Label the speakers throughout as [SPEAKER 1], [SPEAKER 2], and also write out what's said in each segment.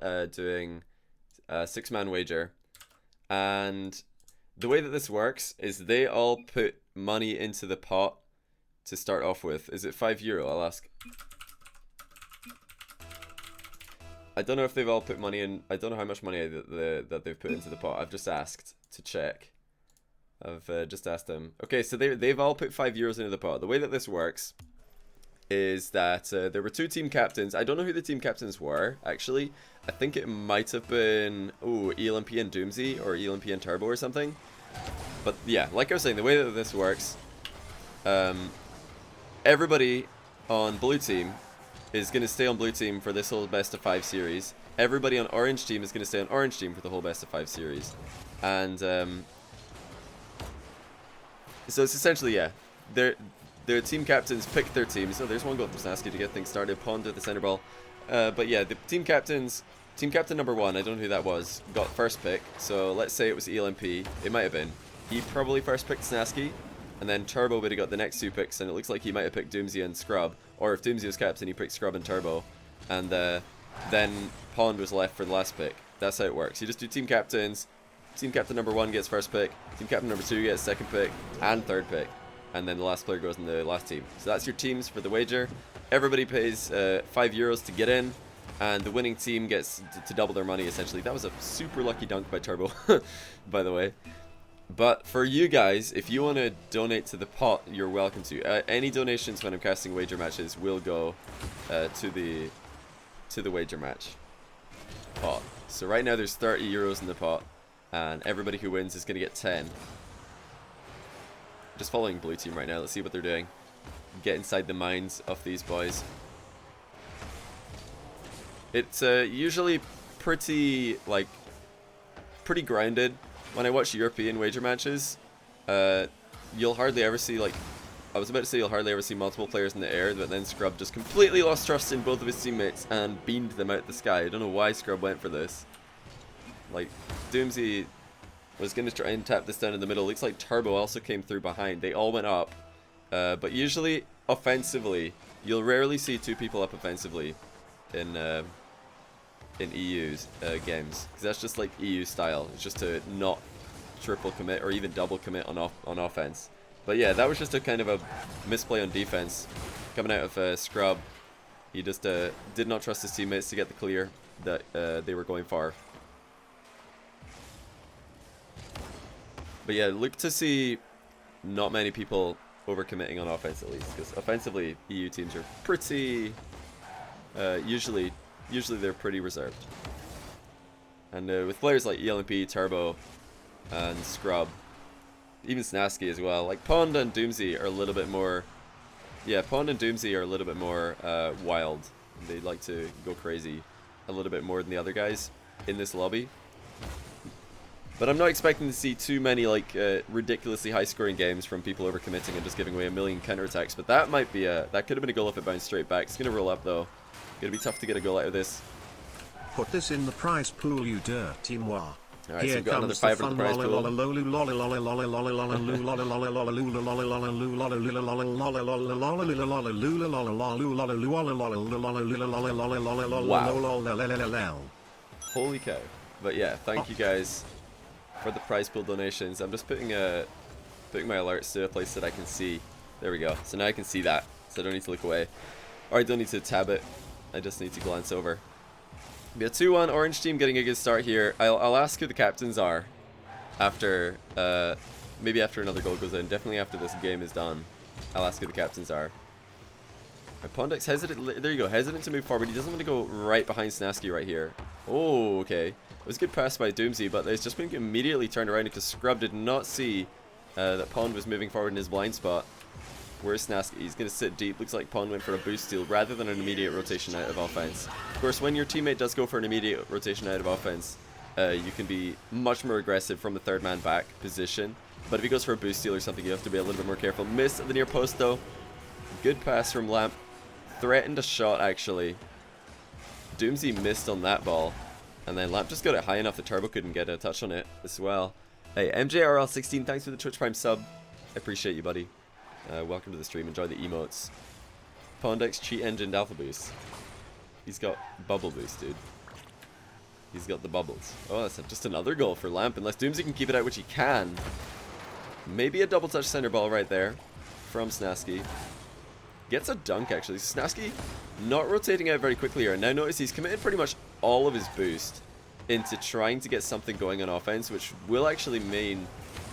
[SPEAKER 1] all doing a 6-man wager. And the way that this works is they all put money into the pot to start off with. Is it €5? I'll ask. I don't know if they've all put money in. I don't know how much money that they've put into the pot. I've just asked to check. I've just asked them. Okay, so they've all put €5 into the pot. The way that this works is that there were 2 team captains. I don't know who the team captains were, actually. I think it might have been, ELMP and Doomsee, or ELMP and Turbo or something. But yeah, like I was saying, the way that this works, everybody on blue team is going to stay on blue team for this whole best of 5 series. Everybody on orange team is going to stay on orange team for the whole best of 5 series. And so it's essentially, yeah, their team captains pick their teams. So there's one goal for Snaski to get things started. Pond at the center ball. But yeah, the team captain number 1, I don't know who that was, got first pick. So let's say it was ELMP. It might have been. He probably first picked Snaski. And then Turbo would have got the next 2 picks, and it looks like he might have picked Doomsee and Scrub. Or if Doomsee was captain, he picked Scrub and Turbo. And then Pond was left for the last pick. That's how it works. You just do team captains. Team captain number 1 gets first pick. Team captain number 2 gets second pick and third pick. And then the last player goes in the last team. So that's your teams for the wager. Everybody pays €5 to get in. And the winning team gets to double their money, essentially. That was a super lucky dunk by Turbo, by the way. But for you guys, if you want to donate to the pot, you're welcome to. Any donations when I'm casting wager matches will go to the wager match pot. So right now there's €30 in the pot, and everybody who wins is going to get 10. Just following blue team right now. Let's see what they're doing. Get inside the minds of these boys. It's usually pretty grounded. When I watch European wager matches, you'll hardly ever see, I was about to say you'll hardly ever see multiple players in the air, but then Scrub just completely lost trust in both of his teammates and beamed them out the sky. I don't know why Scrub went for this. Like, Doomsee was going to try and tap this down in the middle. Looks like Turbo also came through behind. They all went up. But usually, offensively, you'll rarely see 2 people up offensively in EU's games, because that's just like EU style. It's just to not triple commit or even double commit on offense. But yeah, that was just a kind of a misplay on defense coming out of Scrub. He just did not trust his teammates to get the clear that they were going for. But yeah, look to see not many people overcommitting on offense, at least, because offensively EU teams are pretty usually they're pretty reserved. And with players like ELMP, Turbo, and Scrub, even Snaski as well, like Pond and Doomsee are a little bit more, Pond and Doomsee are a little bit more wild. They like to go crazy a little bit more than the other guys in this lobby. But I'm not expecting to see too many ridiculously high scoring games from people overcommitting and just giving away a million counterattacks. But that might be that could have been a goal if it bounced straight back. It's gonna roll up though. Gonna be tough to get a goal out of this.
[SPEAKER 2] Put this in the prize pool, you dirty moi.
[SPEAKER 1] Alright, so we've got another 5 in the prize pool. Wow. Holy cow. But yeah, thank you guys for the prize pool donations. I'm just putting my alerts to a place that I can see. There we go. So now I can see that. So I don't need to look away. Or I don't need to tab it. I just need to glance over. We have 2-1 orange team getting a good start here. I'll ask who the captains are after, maybe after another goal goes in. Definitely after this game is done. I'll ask who the captains are. Pwndx hesitant. There you go. Hesitant to move forward. He doesn't want to go right behind Snaski right here. Oh, okay. It was a good pass by Doomsee, but it's just been immediately turned around because Scrub did not see that Pond was moving forward in his blind spot. Where's Snaski? He's going to sit deep. Looks like Pond went for a boost steal rather than an immediate rotation out of offense. Of course, when your teammate does go for an immediate rotation out of offense, you can be much more aggressive from the third man back position. But if he goes for a boost steal or something, you have to be a little bit more careful. Miss at the near post though. Good pass from Lamp. Threatened a shot actually. Doomsee missed on that ball. And then Lamp just got it high enough that Turbo couldn't get a touch on it as well. Hey, MJRL16, thanks for the Twitch Prime sub. I appreciate you, buddy. Welcome to the stream. Enjoy the emotes. Pwndx cheat engined alpha boost. He's got bubble boost, dude. He's got the bubbles. Oh, that's just another goal for Lamp. Unless Doomsee can keep it out, which he can. Maybe a double touch center ball right there from Snaski. Gets a dunk, actually. Snaski not rotating out very quickly here. Now notice he's committed pretty much all of his boost into trying to get something going on offense, which will actually mean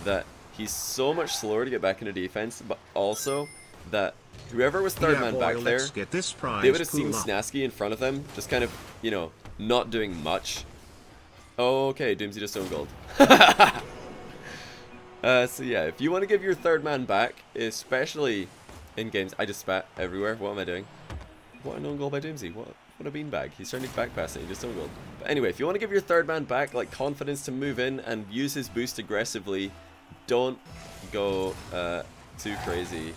[SPEAKER 1] that he's so much slower to get back into defense, but also that whoever was third man back there, they would have seen Snaski in front of them, just kind of, you know, not doing much. Oh, okay, Doomsee just owned gold. So yeah, if you want to give your third man back, especially in games, I just spat everywhere. What am I doing? What an own goal by Doomsee. What a beanbag. He's trying to back pass it. He just owned gold. But anyway, if you want to give your third man back, like, confidence to move in and use his boost aggressively, don't go too crazy.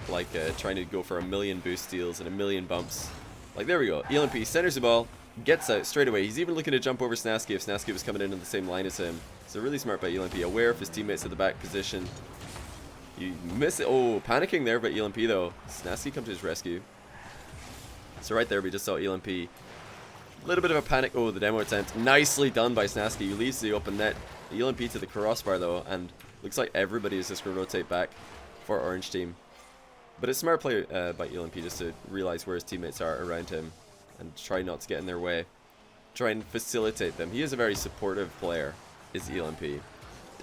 [SPEAKER 1] Like trying to go for a million boost steals and a million bumps. Like, there we go. ELMP centers the ball, gets out straight away. He's even looking to jump over Snaski if Snaski was coming in on the same line as him. So really smart by ELMP, aware of his teammates at the back position. You miss it. Oh, panicking there by ELMP though. Snaski come to his rescue. So right there we just saw ELMP. A little bit of a panic. Oh, the demo attempt. Nicely done by Snaski. He leaves the open net. ELMP to the crossbar though, and looks like everybody is just going to rotate back for Orange team. But it's smart play by ELMP just to realize where his teammates are around him and try not to get in their way. Try and facilitate them. He is a very supportive player, is ELMP.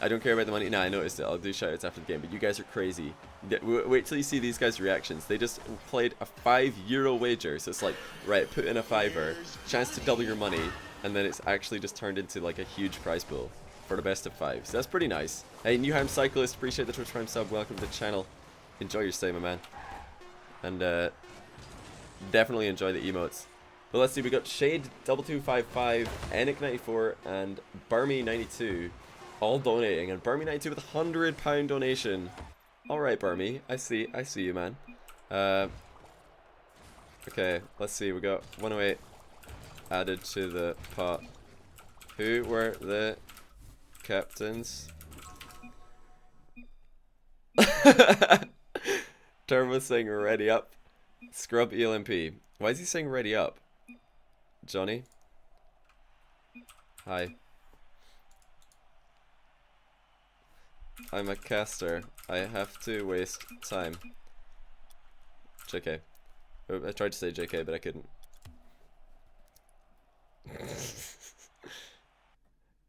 [SPEAKER 1] I don't care about the money. Nah, I noticed it. I'll do shoutouts after the game, but you guys are crazy. Wait till you see these guys' reactions. They just played a €5 wager, so it's like, right, put in a $5, chance to double your money, and then it's actually just turned into like a huge prize pool for the best of 5. So that's pretty nice. Hey, Newham Cyclist, appreciate the Twitch Prime sub. Welcome to the channel. Enjoy your stay, my man. And definitely enjoy the emotes. But let's see, we got Shade2255, Enic94, and Burmy92 all donating. And Burmy92 with a £100 donation. Alright, Burmy, I see you, man. Okay, let's see, we got 108 added to the pot. Who were the captains? Turbo saying ready up. Scrub ELMP. Why is he saying ready up? Johnny? Hi. I'm a caster. I have to waste time. JK. I tried to say JK, but I couldn't.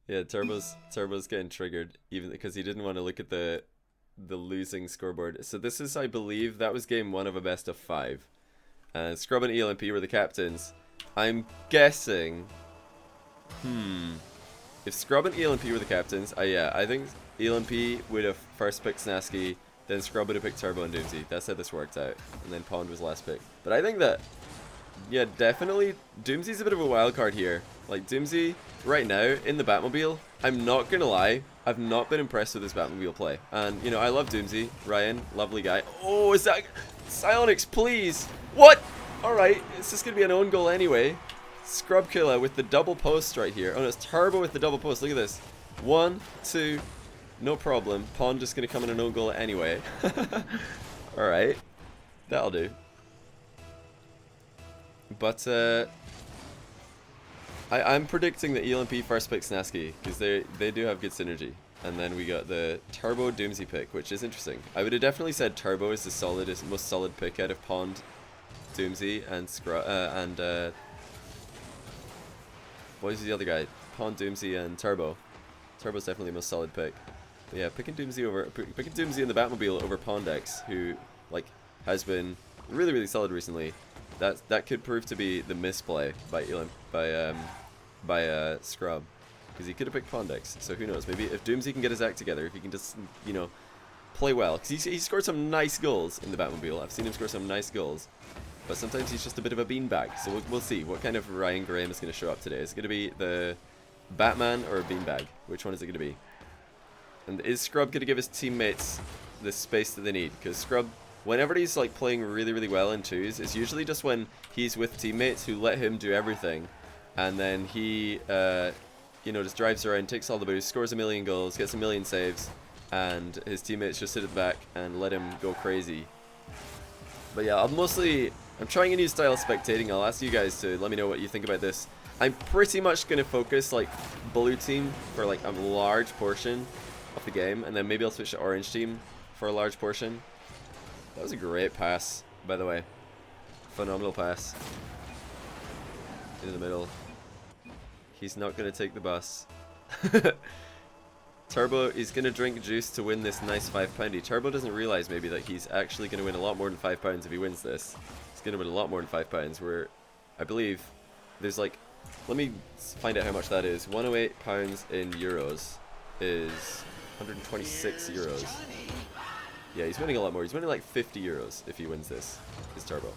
[SPEAKER 1] Yeah, Turbo's getting triggered, even because he didn't want to look at the losing scoreboard. So this is, I believe, that was game 1 of a best of 5. Scrub and ELMP were the captains. I'm guessing... If Scrub and ELMP were the captains, yeah, I think ELMP would have first picked Snaski, then Scrub would have picked Turbo and Doomsee. That's how this worked out. And then Pond was last pick. But I think that, yeah, definitely, Doomsee's a bit of a wild card here. Like, Doomsee, right now, in the Batmobile, I'm not gonna lie, I've not been impressed with this Batmobile play. And, you know, I love Doomsee. Ryan, lovely guy. Oh, is that... Psionics, please! What? Alright, it's just gonna be an own goal anyway. Scrub Killer with the double post right here. Oh no, it's Turbo with the double post. Look at this. 1, 2, no problem. Pond just gonna come in an own goal anyway. Alright, that'll do. But, I'm predicting that ELMP first pick Snaski, because they do have good synergy. And then we got the Turbo Doomsee pick, which is interesting. I would have definitely said Turbo is the most solid pick out of Pond, Doomsee, and what is the other guy? Pond, Doomsee, and Turbo. Turbo's definitely the most solid pick. But yeah, picking Doomsee in the Batmobile over Pwndx, who like has been really solid recently. That could prove to be the misplay by Scrub, because he could have picked Pwndx. So who knows? Maybe if Doomsee can get his act together, if he can just, you know, play well, because he scored some nice goals in the Batmobile. I've seen him score some nice goals, but sometimes he's just a bit of a beanbag. So we'll see what kind of Ryan Graham is going to show up today. Is it going to be the Batman or a beanbag? Which one is it going to be? And is Scrub going to give his teammates the space that they need? Because Scrub, whenever he's like playing really well in twos, it's usually just when he's with teammates who let him do everything, and then he, you know, just drives around, takes all the boosts, scores a million goals, gets a million saves, and his teammates just sit at the back and let him go crazy. But yeah, I'm trying a new style of spectating. I'll ask you guys to let me know what you think about this I'm pretty much going to focus like blue team for like a large portion of the game, and then maybe I'll switch to orange team for a large portion. That was a great pass, by the way. Phenomenal pass. In the middle. He's not going to take the bus. Turbo is going to drink juice to win this nice £5. Turbo doesn't realize maybe that he's actually going to win a lot more than £5 if he wins this. He's going to win a lot more than £5, where I believe there's like, let me find out how much that is. £108 in euros is 126 euros. Yeah, he's winning a lot more. He's winning like 50 euros if he wins this. Is Turbo.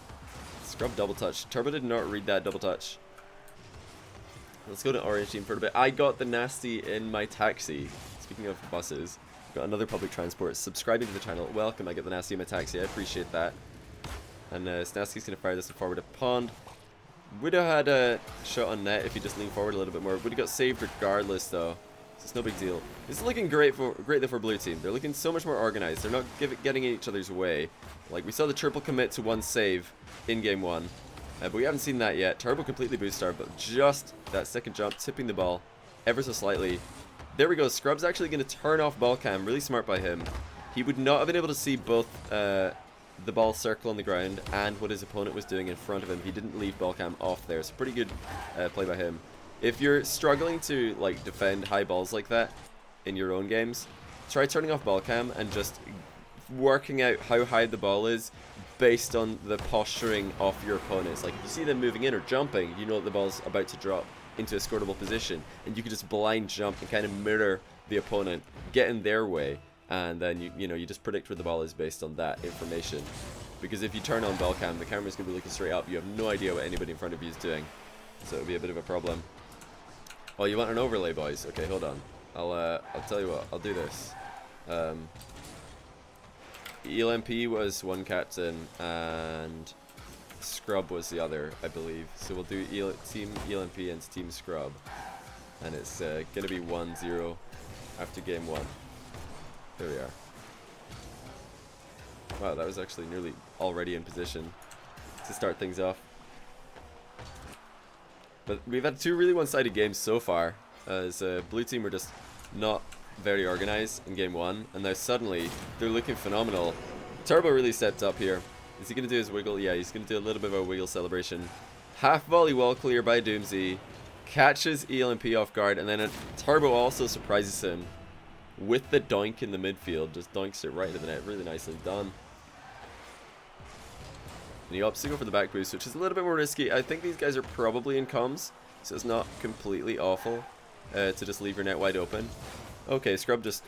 [SPEAKER 1] Scrub double touch. Turbo did not read that double touch. Let's go to orange team for a bit. I got the Nasty in my taxi. Speaking of buses, got another public transport. Subscribing to the channel. Welcome. I get the Nasty in my taxi. I appreciate that. And Snaski's going to fire this forward at pond. Would have had a shot on net if he just leaned forward a little bit more. Would have got saved regardless, though. So it's no big deal. This is looking great though for blue team. They're looking so much more organized. They're not getting in each other's way. Like we saw the triple commit to one save in game one, but we haven't seen that yet. Turbo completely boost star, but just that second jump, tipping the ball ever so slightly. There we go. Scrub's actually going to turn off ball cam. Really smart by him. He would not have been able to see both the ball circle on the ground and what his opponent was doing in front of him. He didn't leave ball cam off there. So pretty good play by him. If you're struggling to like defend high balls like that in your own games, try turning off ball cam and just working out how high the ball is based on the posturing of your opponents. Like if you see them moving in or jumping, you know that the ball's about to drop into a scoreable position, and you can just blind jump and kind of mirror the opponent, get in their way, and then you just predict where the ball is based on that information. Because if you turn on ball cam, the camera's gonna be looking straight up. You have no idea what anybody in front of you is doing, so it'll be a bit of a problem. Oh, you want an overlay, boys? Okay, hold on. I'll tell you what. I'll do this. ELMP was one captain and Scrub was the other, I believe. So we'll do Team ELMP and Team Scrub, and it's gonna be 1-0 after game one. There we are. Wow, that was actually nearly already in position to start things off. But we've had two really one-sided games so far, as blue team were just not very organized in game one, and now suddenly they're looking phenomenal. Turbo really stepped up here. Is he going to do his wiggle? Yeah, he's going to do a little bit of a wiggle celebration. Half volley wall clear by Doomsee, catches ELMP off guard, and then Turbo also surprises him with the doink in the midfield. Just doinks it right into the net. Really nicely done. And he opts to go for the back boost, which is a little bit more risky. I think these guys are probably in comms, so it's not completely awful to just leave your net wide open. Okay, Scrub just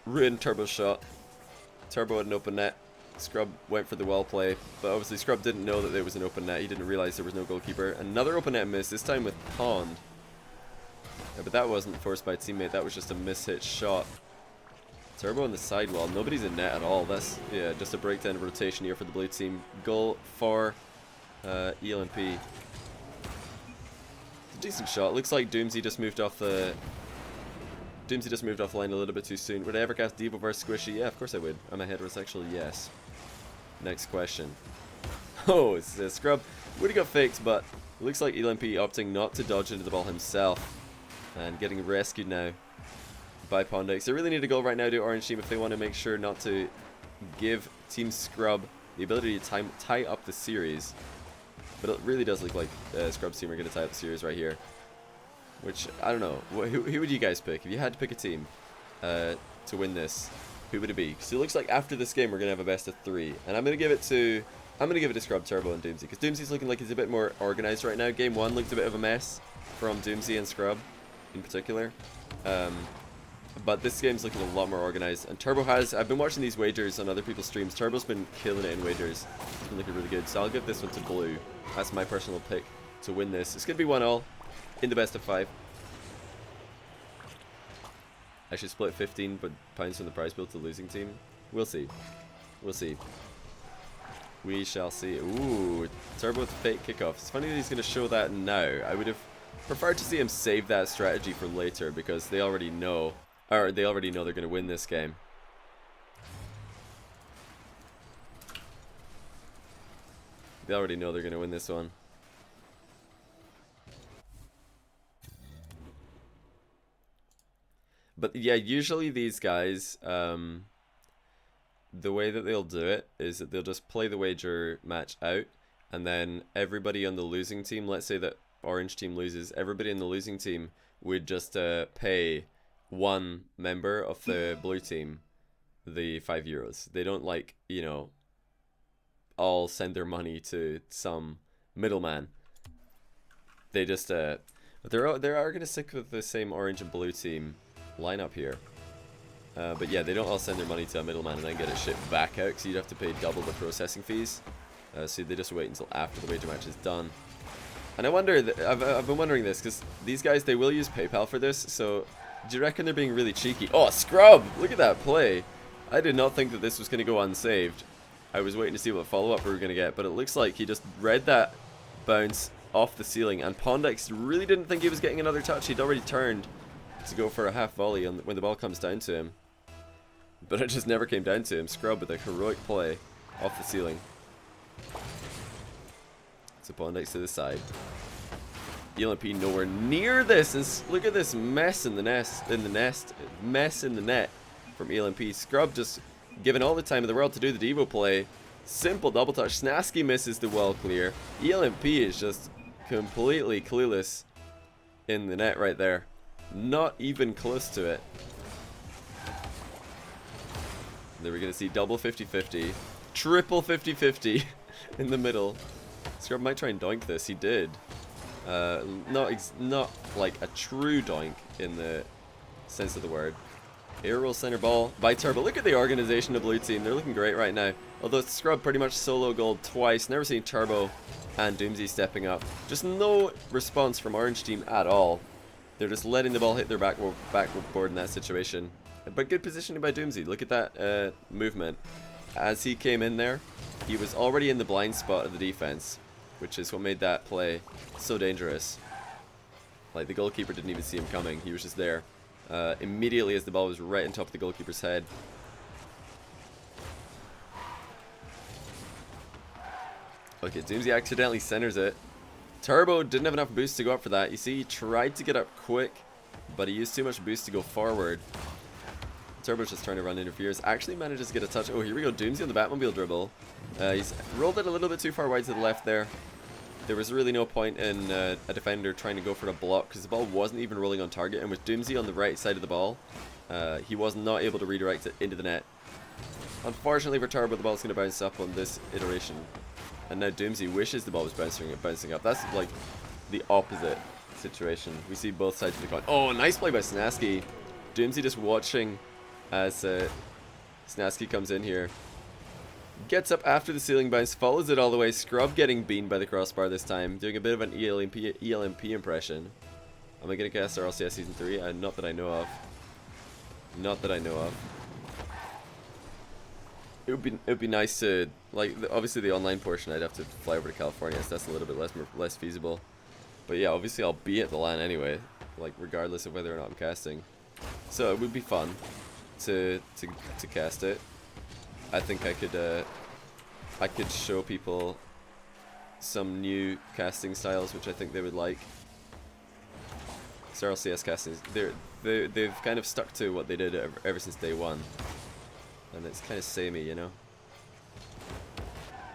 [SPEAKER 1] ruined Turbo's shot. Turbo had an open net. Scrub went for the well play, but obviously Scrub didn't know that there was an open net. He didn't realize there was no goalkeeper. Another open net miss, this time with Pond. Yeah, but that wasn't forced by a teammate. That was just a mishit shot. Turbo on the sidewall. Nobody's in net at all. That's, yeah, just a breakdown of rotation here for the blue team. Goal for ELMP. It's a decent shot. Looks like Doomsee just moved off the line a little bit too soon. Would I ever cast Devo versus Squishy? Yeah, of course I would. And my head was actually yes. Next question. Oh, it's Scrub. Would have got faked, but it looks like ELMP opting not to dodge into the ball himself and getting rescued now by Pwndx. They really need a goal right now to Orange Team if they want to make sure not to give Team Scrub the ability to tie up the series. But it really does look like Scrub's team are going to tie up the series right here. Which, I don't know. Who would you guys pick? If you had to pick a team to win this, who would it be? Because it looks like after this game we're going to have a best of 3. And I'm going to give it to Scrub, Turbo, and Doomsee. Because Doomsee's looking like he's a bit more organized right now. Game 1 looked a bit of a mess from Doomsee and Scrub in particular. But this game's looking a lot more organized. And Turbo has, I've been watching these wagers on other people's streams. Turbo's been killing it in wagers. It's been looking really good. So I'll give this one to Blue. That's my personal pick to win this. It's going to be 1-1 in the best of 5. I should split 15 pounds from the prize pool to the losing team. We'll see. We'll see. We shall see. Ooh, Turbo with fake kickoff. It's funny that he's going to show that now. I would have preferred to see him save that strategy for later because they already know. Or they already know they're going to win this game. They already know they're going to win this one. But yeah, usually these guys, the way that they'll do it is that they'll just play the wager match out, and then everybody on the losing team, let's say that orange team loses, everybody in the losing team would just pay one member of the blue team the €5. They don't, like, you know, all send their money to some middleman. They just they are going to stick with the same orange and blue team lineup here. But yeah, they don't all send their money to a middleman and then get it shipped back out, because you'd have to pay double the processing fees. So they just wait until after the wager match is done. And I wonder, I've been wondering this, because these guys, they will use PayPal for this, so do you reckon they're being really cheeky? Oh, Scrub! Look at that play! I did not think that this was going to go unsaved. I was waiting to see what follow-up we were going to get, but it looks like he just read that bounce off the ceiling, and Pwndx really didn't think he was getting another touch. He'd already turned to go for a half volley when the ball comes down to him. But it just never came down to him. Scrub with a heroic play off the ceiling. So Pwndx to the side. ELMP nowhere near this, and look at this mess in the mess in the net from ELMP. Scrub just given all the time in the world to do the Devo play. Simple double touch. Snaski misses the wall clear. ELMP is just completely clueless in the net right there. Not even close to it. Then we're going to see double 50-50. Triple 50-50 in the middle. Scrub might try and doink this. He did. Not like a true doink in the sense of the word. Air roll center ball by Turbo. Look at the organization of blue team. They're looking great right now. Although Scrub pretty much solo gold twice. Never seen Turbo and Doomsee stepping up. Just no response from orange team at all. They're just letting the ball hit their backboard in that situation. But good positioning by Doomsee. Look at that movement. As he came in there, he was already in the blind spot of the defense, which is what made that play so dangerous. Like, the goalkeeper didn't even see him coming. He was just there. Immediately as the ball was right on top of the goalkeeper's head. Okay, Doomsee accidentally centers it. Turbo didn't have enough boost to go up for that. You see, he tried to get up quick, but he used too much boost to go forward. Turbo's just trying to run interferes. Actually manages to get a touch. Oh, here we go. Doomsee on the Batmobile dribble. He's rolled it a little bit too far wide to the left there. There was really no point in a defender trying to go for a block, because the ball wasn't even rolling on target. And with Doomsee on the right side of the ball, he was not able to redirect it into the net. Unfortunately for Turbo, the ball's going to bounce up on this iteration. And now Doomsee wishes the ball was bouncing up. That's like the opposite situation. We see both sides of the coin. Oh, nice play by Snaski. Doomsee just watching as Snaski comes in here. Gets up after the ceiling bounce, follows it all the way. Scrub getting beamed by the crossbar this time. Doing a bit of an ELMP impression. Am I going to cast RLCS Season 3? Not that I know of. Not that I know of. It would be nice to, like, obviously the online portion I'd have to fly over to California, so that's a little bit less feasible. But yeah, obviously I'll be at the LAN anyway, like, regardless of whether or not I'm casting. So it would be fun to cast it. I think I could show people some new casting styles which I think they would like. RLCS castings, they've kind of stuck to what they did ever since day one. And it's kind of samey, you know?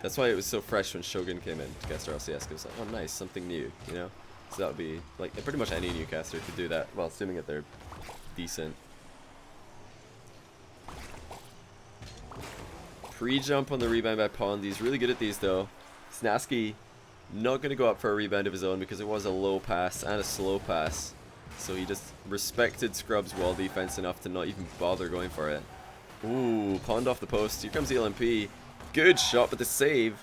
[SPEAKER 1] That's why it was so fresh when Shogun came in to cast RLCS, because it's like, oh nice, something new, you know? So that would be, like, pretty much any new caster could do that, well, assuming that they're decent. Pre-jump on the rebound by Pond. He's really good at these, though. Snaski not going to go up for a rebound of his own because it was a low pass and a slow pass. So he just respected Scrub's wall defense enough to not even bother going for it. Ooh, Pond off the post. Here comes ELMP. Good shot, but the save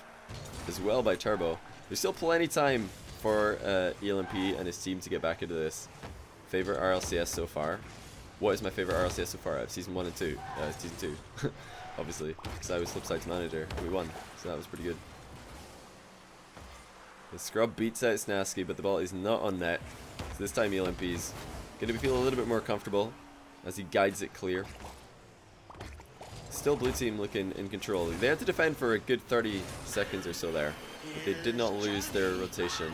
[SPEAKER 1] as well by Turbo. There's still plenty time for ELMP and his team to get back into this. Favorite RLCS so far? What is my favorite RLCS so far? Season 1 and 2. Season 2. Obviously, because I was Flipside's manager and we won. So that was pretty good. The Scrub beats out Snaski, but the ball is not on net. So this time ELMP's going to feel a little bit more comfortable as he guides it clear. Still blue team looking in control. They had to defend for a good 30 seconds or so there. But they did not lose their rotation.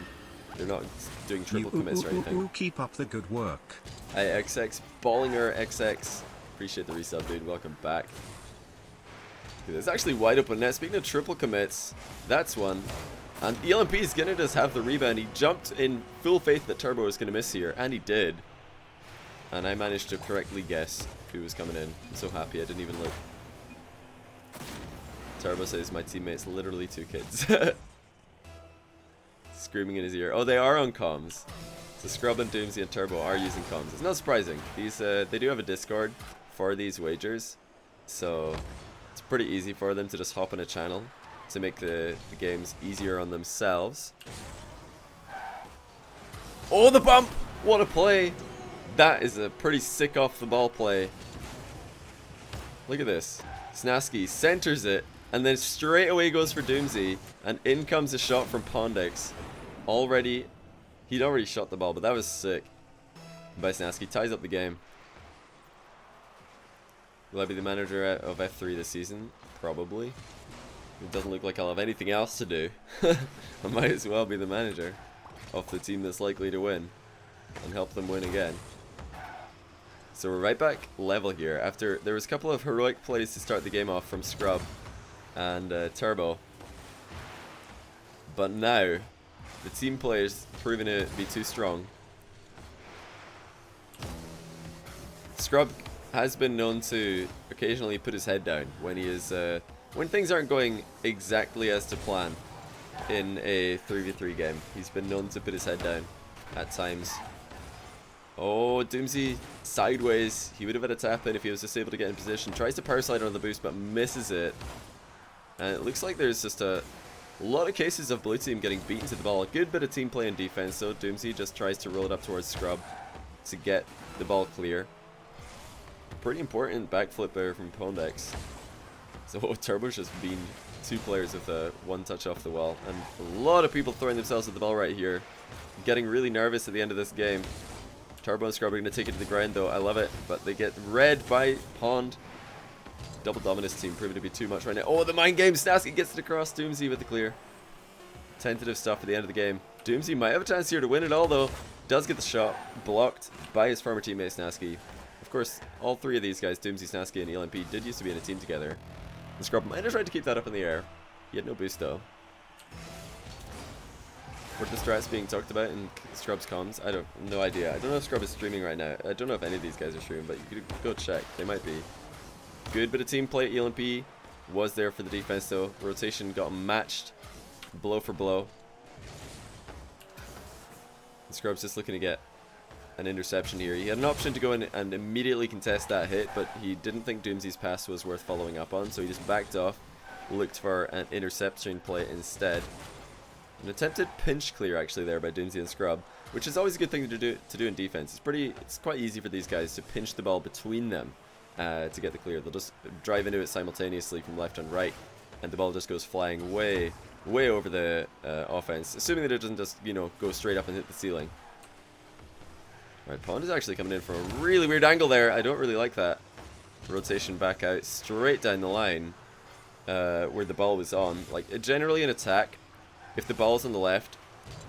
[SPEAKER 1] They're not doing triple commits or anything.
[SPEAKER 2] Keep up the good work.
[SPEAKER 1] Hey, XX, Bollinger XX. Appreciate the resub, dude. Welcome back. Dude, it's actually wide open net. Speaking of triple commits, that's one. And ELMP is going to just have the rebound. He jumped in full faith that Turbo was going to miss here, and he did. And I managed to correctly guess who was coming in. I'm so happy I didn't even look. Turbo says my teammate's literally 2 kids. Screaming in his ear. Oh, they are on comms. So Scrub and Doomsee and Turbo are using comms. It's not surprising. These they do have a Discord for these wagers, so it's pretty easy for them to just hop on a channel to make the games easier on themselves. Oh, the bump! What a play! That is a pretty sick off the ball play. Look at this. Snaski centers it, and then straight away goes for Doomsee, and in comes a shot from Pwndx. He'd already shot the ball, but that was sick by Snaski. Ties up the game. Will I be the manager of F3 this season? Probably. It doesn't look like I'll have anything else to do. I might as well be the manager of the team that's likely to win and help them win again. So we're right back level here after there was a couple of heroic plays to start the game off from Scrub and Turbo. But now the team play is proving to be too strong. Scrub has been known to occasionally put his head down when he is when things aren't going exactly as to plan in a 3v3 game. He's been known to put his head down at times. Oh, Doomsee sideways. He would have had a tap in if he was just able to get in position. Tries to power slide on the boost but misses it. And it looks like there's just a lot of cases of blue team getting beaten to the ball. A good bit of team play and defense, so Doomsee just tries to roll it up towards Scrub to get the ball clear. Pretty important backflip there from Pwndx. So Turbo's just beamed 2 players with a 1 touch off the wall. And a lot of people throwing themselves at the ball right here. Getting really nervous at the end of this game. Turbo and Scrub are going to take it to the ground though. I love it. But they get read by Pond. Double Dominus team proving to be too much right now. Oh, the mind game. Snaski gets it across. Doomsee with the clear. Tentative stuff at the end of the game. Doomsee might have a chance here to win it all though. Does get the shot. Blocked by his former teammate Snaski. Of course, all 3 of these guys, Doomsee, Snaski, and ELMP, did used to be in a team together. And Scrub might have tried to keep that up in the air. He had no boost though. What are the strats being talked about in Scrub's comms? I don't, no idea. I don't know if Scrub is streaming right now. I don't know if any of these guys are streaming, but you could go check. They might be. Good bit of team play. ELMP was there for the defense though. Rotation got matched blow for blow. And Scrub's just looking to get an interception here. He had an option to go in and immediately contest that hit, but he didn't think Doomsee's pass was worth following up on, so he just backed off, looked for an interception play instead. An attempted pinch clear actually there by Doomsee and Scrub, which is always a good thing to do in defense. It's quite easy for these guys to pinch the ball between them to get the clear. They'll just drive into it simultaneously from left and right, and the ball just goes flying way over the offense, assuming that it doesn't just, you know, go straight up and hit the ceiling. Right, Pond is actually coming in from a really weird angle there. I don't really like that. Rotation back out, straight down the line where the ball was on. Like, generally in attack, if the ball's on the left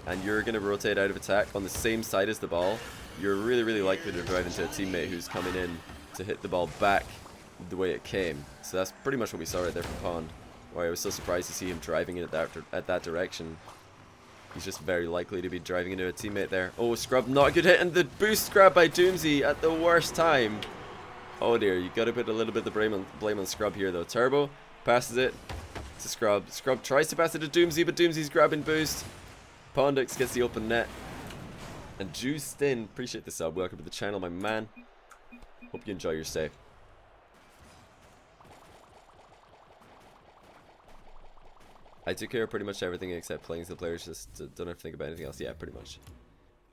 [SPEAKER 1] and you're going to rotate out of attack on the same side as the ball, you're really likely to drive into a teammate who's coming in to hit the ball back the way it came. So that's pretty much what we saw right there from Pond. Why I was so surprised to see him driving in at that direction. He's just very likely to be driving into a teammate there. Oh, Scrub, not a good hit, and the boost grab by Doomsee at the worst time. Oh dear, you got to put a little bit of blame on Scrub here though. Turbo passes it to Scrub. Scrub tries to pass it to Doomsee, but Doomsee's grabbing boost. Pwndx gets the open net. And Juiced in, appreciate the sub. Welcome to the channel, my man. Hope you enjoy your stay. I took care of pretty much everything except playing, so the players just don't have to think about anything else. Yeah, pretty much.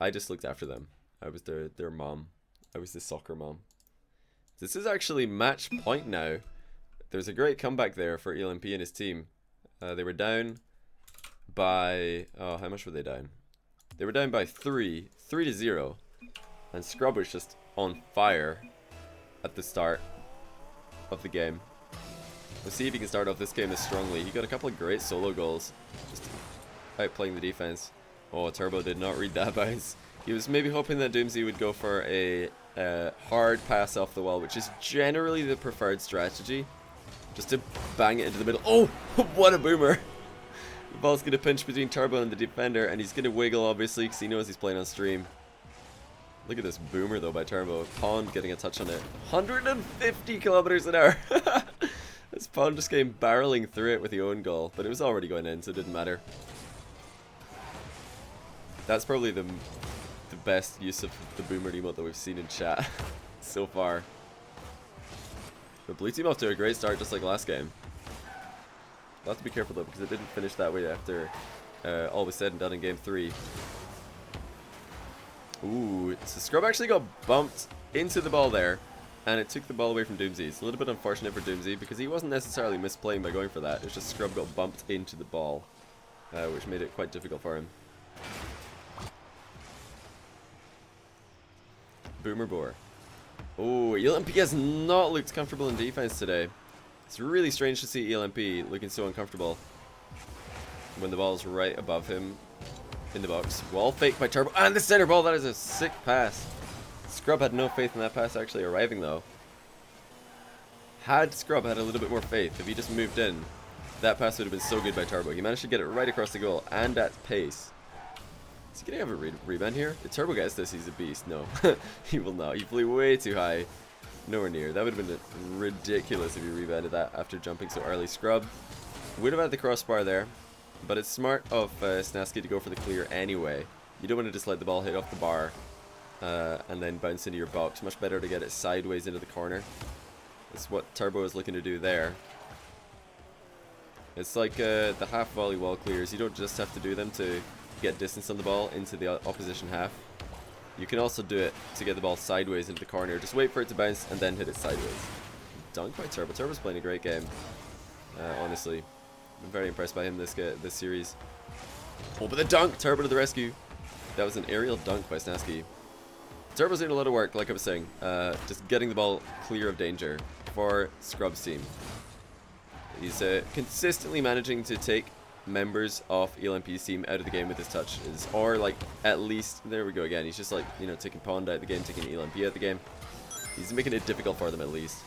[SPEAKER 1] I just looked after them. I was their mom. I was the soccer mom. This is actually match point now. There's a great comeback there for ELMP and his team. They were down by... Oh, how much were they down? They were down by 3-0. And Scrub was just on fire at the start of the game. Let's see if he can start off this game as strongly. He got a couple of great solo goals, just outplaying the defense. Oh, Turbo did not read that bounce. He was maybe hoping that Doomsee would go for a hard pass off the wall, which is generally the preferred strategy. Just to bang it into the middle. Oh, what a boomer! The ball's going to pinch between Turbo and the defender, and he's going to wiggle, obviously, because he knows he's playing on stream. Look at this boomer, though, by Turbo. Pond getting a touch on it. 150 kilometers an hour! This Pond just came barreling through it with the own goal, but it was already going in, so it didn't matter. That's probably the best use of the boomer emote that we've seen in chat so far. But blue team off to a great start, just like last game. We'll have to be careful though, because it didn't finish that way after all was said and done in game 3. Ooh, so Scrub actually got bumped into the ball there, and it took the ball away from Doomsee. It's a little bit unfortunate for Doomsee, because he wasn't necessarily misplaying by going for that. It was just Scrub got bumped into the ball, which made it quite difficult for him. Boomer Boar. Oh, ELMP has not looked comfortable in defense today. It's really strange to see ELMP looking so uncomfortable when the ball's right above him in the box. Wall fake by Turbo, and the center ball. That is a sick pass. Scrub had no faith in that pass actually arriving though. Had Scrub had a little bit more faith, if he just moved in, that pass would have been so good by Turbo. He managed to get it right across the goal and at pace. Is he gonna have a rebound here? If Turbo gets this, he's a beast. No, he will not. He flew way too high. Nowhere near. That would have been ridiculous if he rebounded that after jumping so early. Scrub would have had the crossbar there, but it's smart of Snaski to go for the clear anyway. You don't want to just let the ball hit off the bar and then bounce into your box. Much better to get it sideways into the corner. That's what Turbo is looking to do there. It's like the half volley wall clears. You don't just have to do them to get distance on the ball into the opposition half. You can also do it to get the ball sideways into the corner. Just wait for it to bounce and then hit it sideways. Dunk by Turbo. Turbo's playing a great game. Honestly, I'm very impressed by him this series. Oh, but the dunk! Turbo to the rescue. That was an aerial dunk by Snaski. Turbo's doing a lot of work, like I was saying. Just getting the ball clear of danger for Scrub's team. He's consistently managing to take members of ELMP's team out of the game with his touch, or like at least, there we go again, he's just like, you know, taking Pond out of the game, taking ELMP out of the game. He's making it difficult for them at least.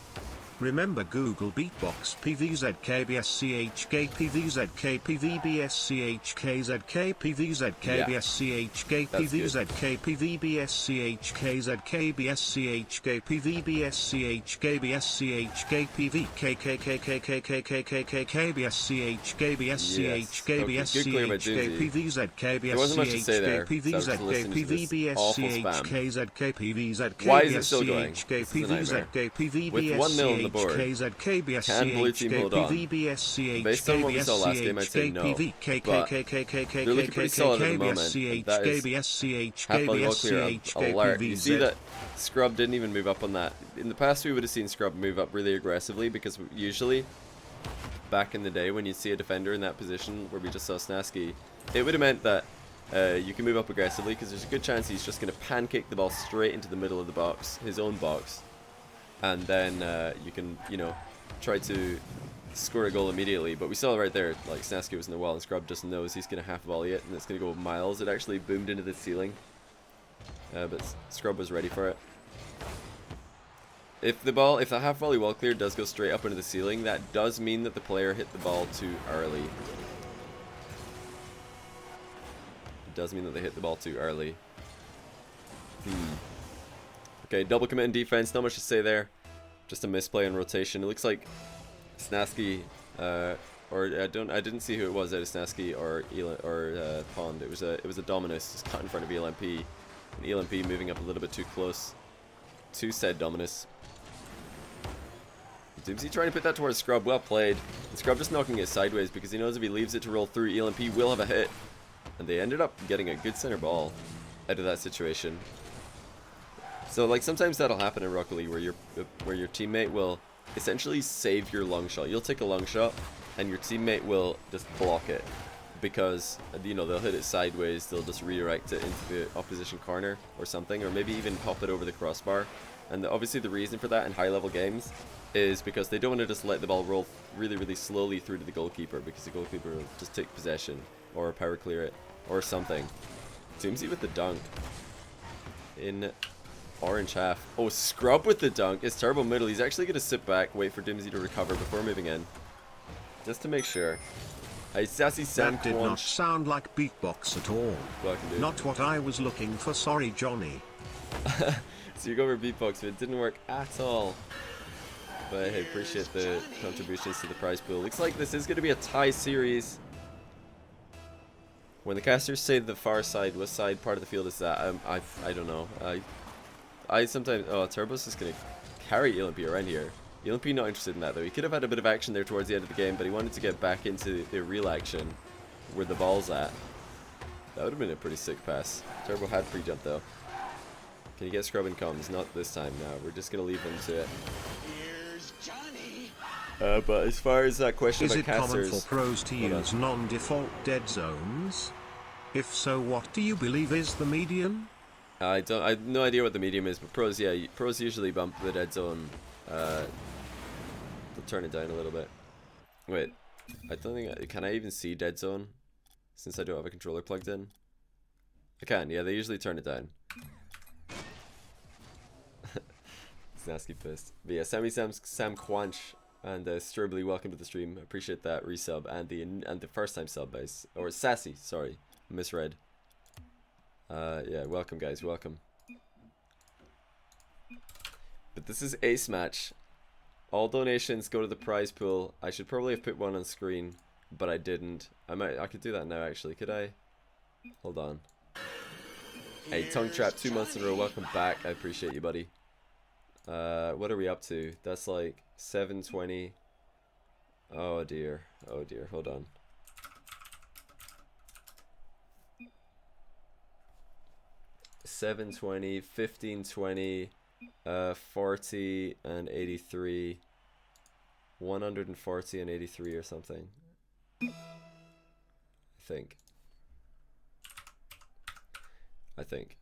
[SPEAKER 2] Remember Google Beatbox PVZKBSCHK PVZK PVBSCHKZK PVZKBSCHK PVZK PVBSCHKZK BSCHK PVBSCHK BSCHK PVKKKKKKKKK BSCHK BSCHK BSCHK PVZK BSCHK PVZK PVBSCHK PVZK
[SPEAKER 1] Why is it still going?
[SPEAKER 2] PVZK PVBSCHK
[SPEAKER 1] With 1 mil on the board, can blue team hold on? Based on what we saw last game, I'd say no, but they're looking pretty solid at the moment. That is half volley wall clear alert. You see that Scrub didn't even move up on that. In the past we would have seen Scrub move up really aggressively, because usually back in the day when you see a defender in that position where we just saw Snaski, it would have meant that you can move up aggressively, because there's a good chance he's just going to pancake the ball straight into the middle of the box, his own box. And then you can, you know, try to score a goal immediately. But we saw right there, like, Snaski was in the wall and Scrub just knows he's going to half volley it and it's going to go miles. It actually boomed into the ceiling, but Scrub was ready for it. If the half volley wall clear does go straight up into the ceiling, that does mean that the player hit the ball too early. It does mean that they hit the ball too early. Okay, double commit in defense, not much to say there. Just a misplay on rotation. It looks like Snaski, or I didn't see who it was out of Snaski or Pond. It was a Dominus just caught in front of ELMP, and ELMP moving up a little bit too close to said Dominus. Doomsee trying to put that towards Scrub. Well played. And Scrub just knocking it sideways because he knows if he leaves it to roll through, ELMP will have a hit. And they ended up getting a good center ball out of that situation. So, like, sometimes that'll happen in Rocket League where your teammate will essentially save your long shot. You'll take a long shot and your teammate will just block it because, you know, they'll hit it sideways, they'll just redirect it into the opposition corner or something, or maybe even pop it over the crossbar. And obviously the reason for that in high level games is because they don't want to just let the ball roll really, really slowly through to the goalkeeper, because the goalkeeper will just take possession or power clear it or something. Doomsee with the dunk. in orange half. Oh, Scrub with the dunk. It's Turbo middle. He's actually going to sit back, wait for Doomsee to recover before moving in. Just to make sure. Hey, Sassy Sam
[SPEAKER 2] That did not sound like beatbox at all.
[SPEAKER 1] Welcome, dude.
[SPEAKER 2] Not what I was looking for, sorry Johnny.
[SPEAKER 1] So you go over beatbox, but it didn't work at all. But hey, appreciate the contributions to the prize pool. Looks like this is going to be a tie series. When the casters say the far side, what side part of the field is that? I don't know. I sometimes... Oh, Turbo's just going to carry ELMP around here. ELMP not interested in that though. He could have had a bit of action there towards the end of the game, but he wanted to get back into the real action where the ball's at. That would have been a pretty sick pass. Turbo had pre-jump though. Can you get Scrub and comms? Not this time, no. We're just going to leave him to it. But as far as that question about casters...
[SPEAKER 2] Is it common for pros to use non-default dead zones? If so, what do you believe is the median?
[SPEAKER 1] I have no idea what the medium is, but pros, yeah, pros usually bump the dead zone. They'll turn it down a little bit. Wait, I don't think... Can I even see dead zone? Since I don't have a controller plugged in? I can, yeah, they usually turn it down. Snaski pissed. But yeah, Sam Quanch and Stribly, welcome to the stream. Appreciate that resub and the first time sub base. Or Sassy, sorry. Misread. Yeah, welcome guys, welcome. But this is ace match. All donations go to the prize pool. I should probably have put one on screen, but I didn't. I could do that now actually, could I? Hold on. Hey, Tongue Trap, 2 months in a row, welcome back. I appreciate you, buddy. What are we up to? That's like 720. Oh dear, hold on. $720, 1520, 40 and 83, 140 and 83 or something. I think.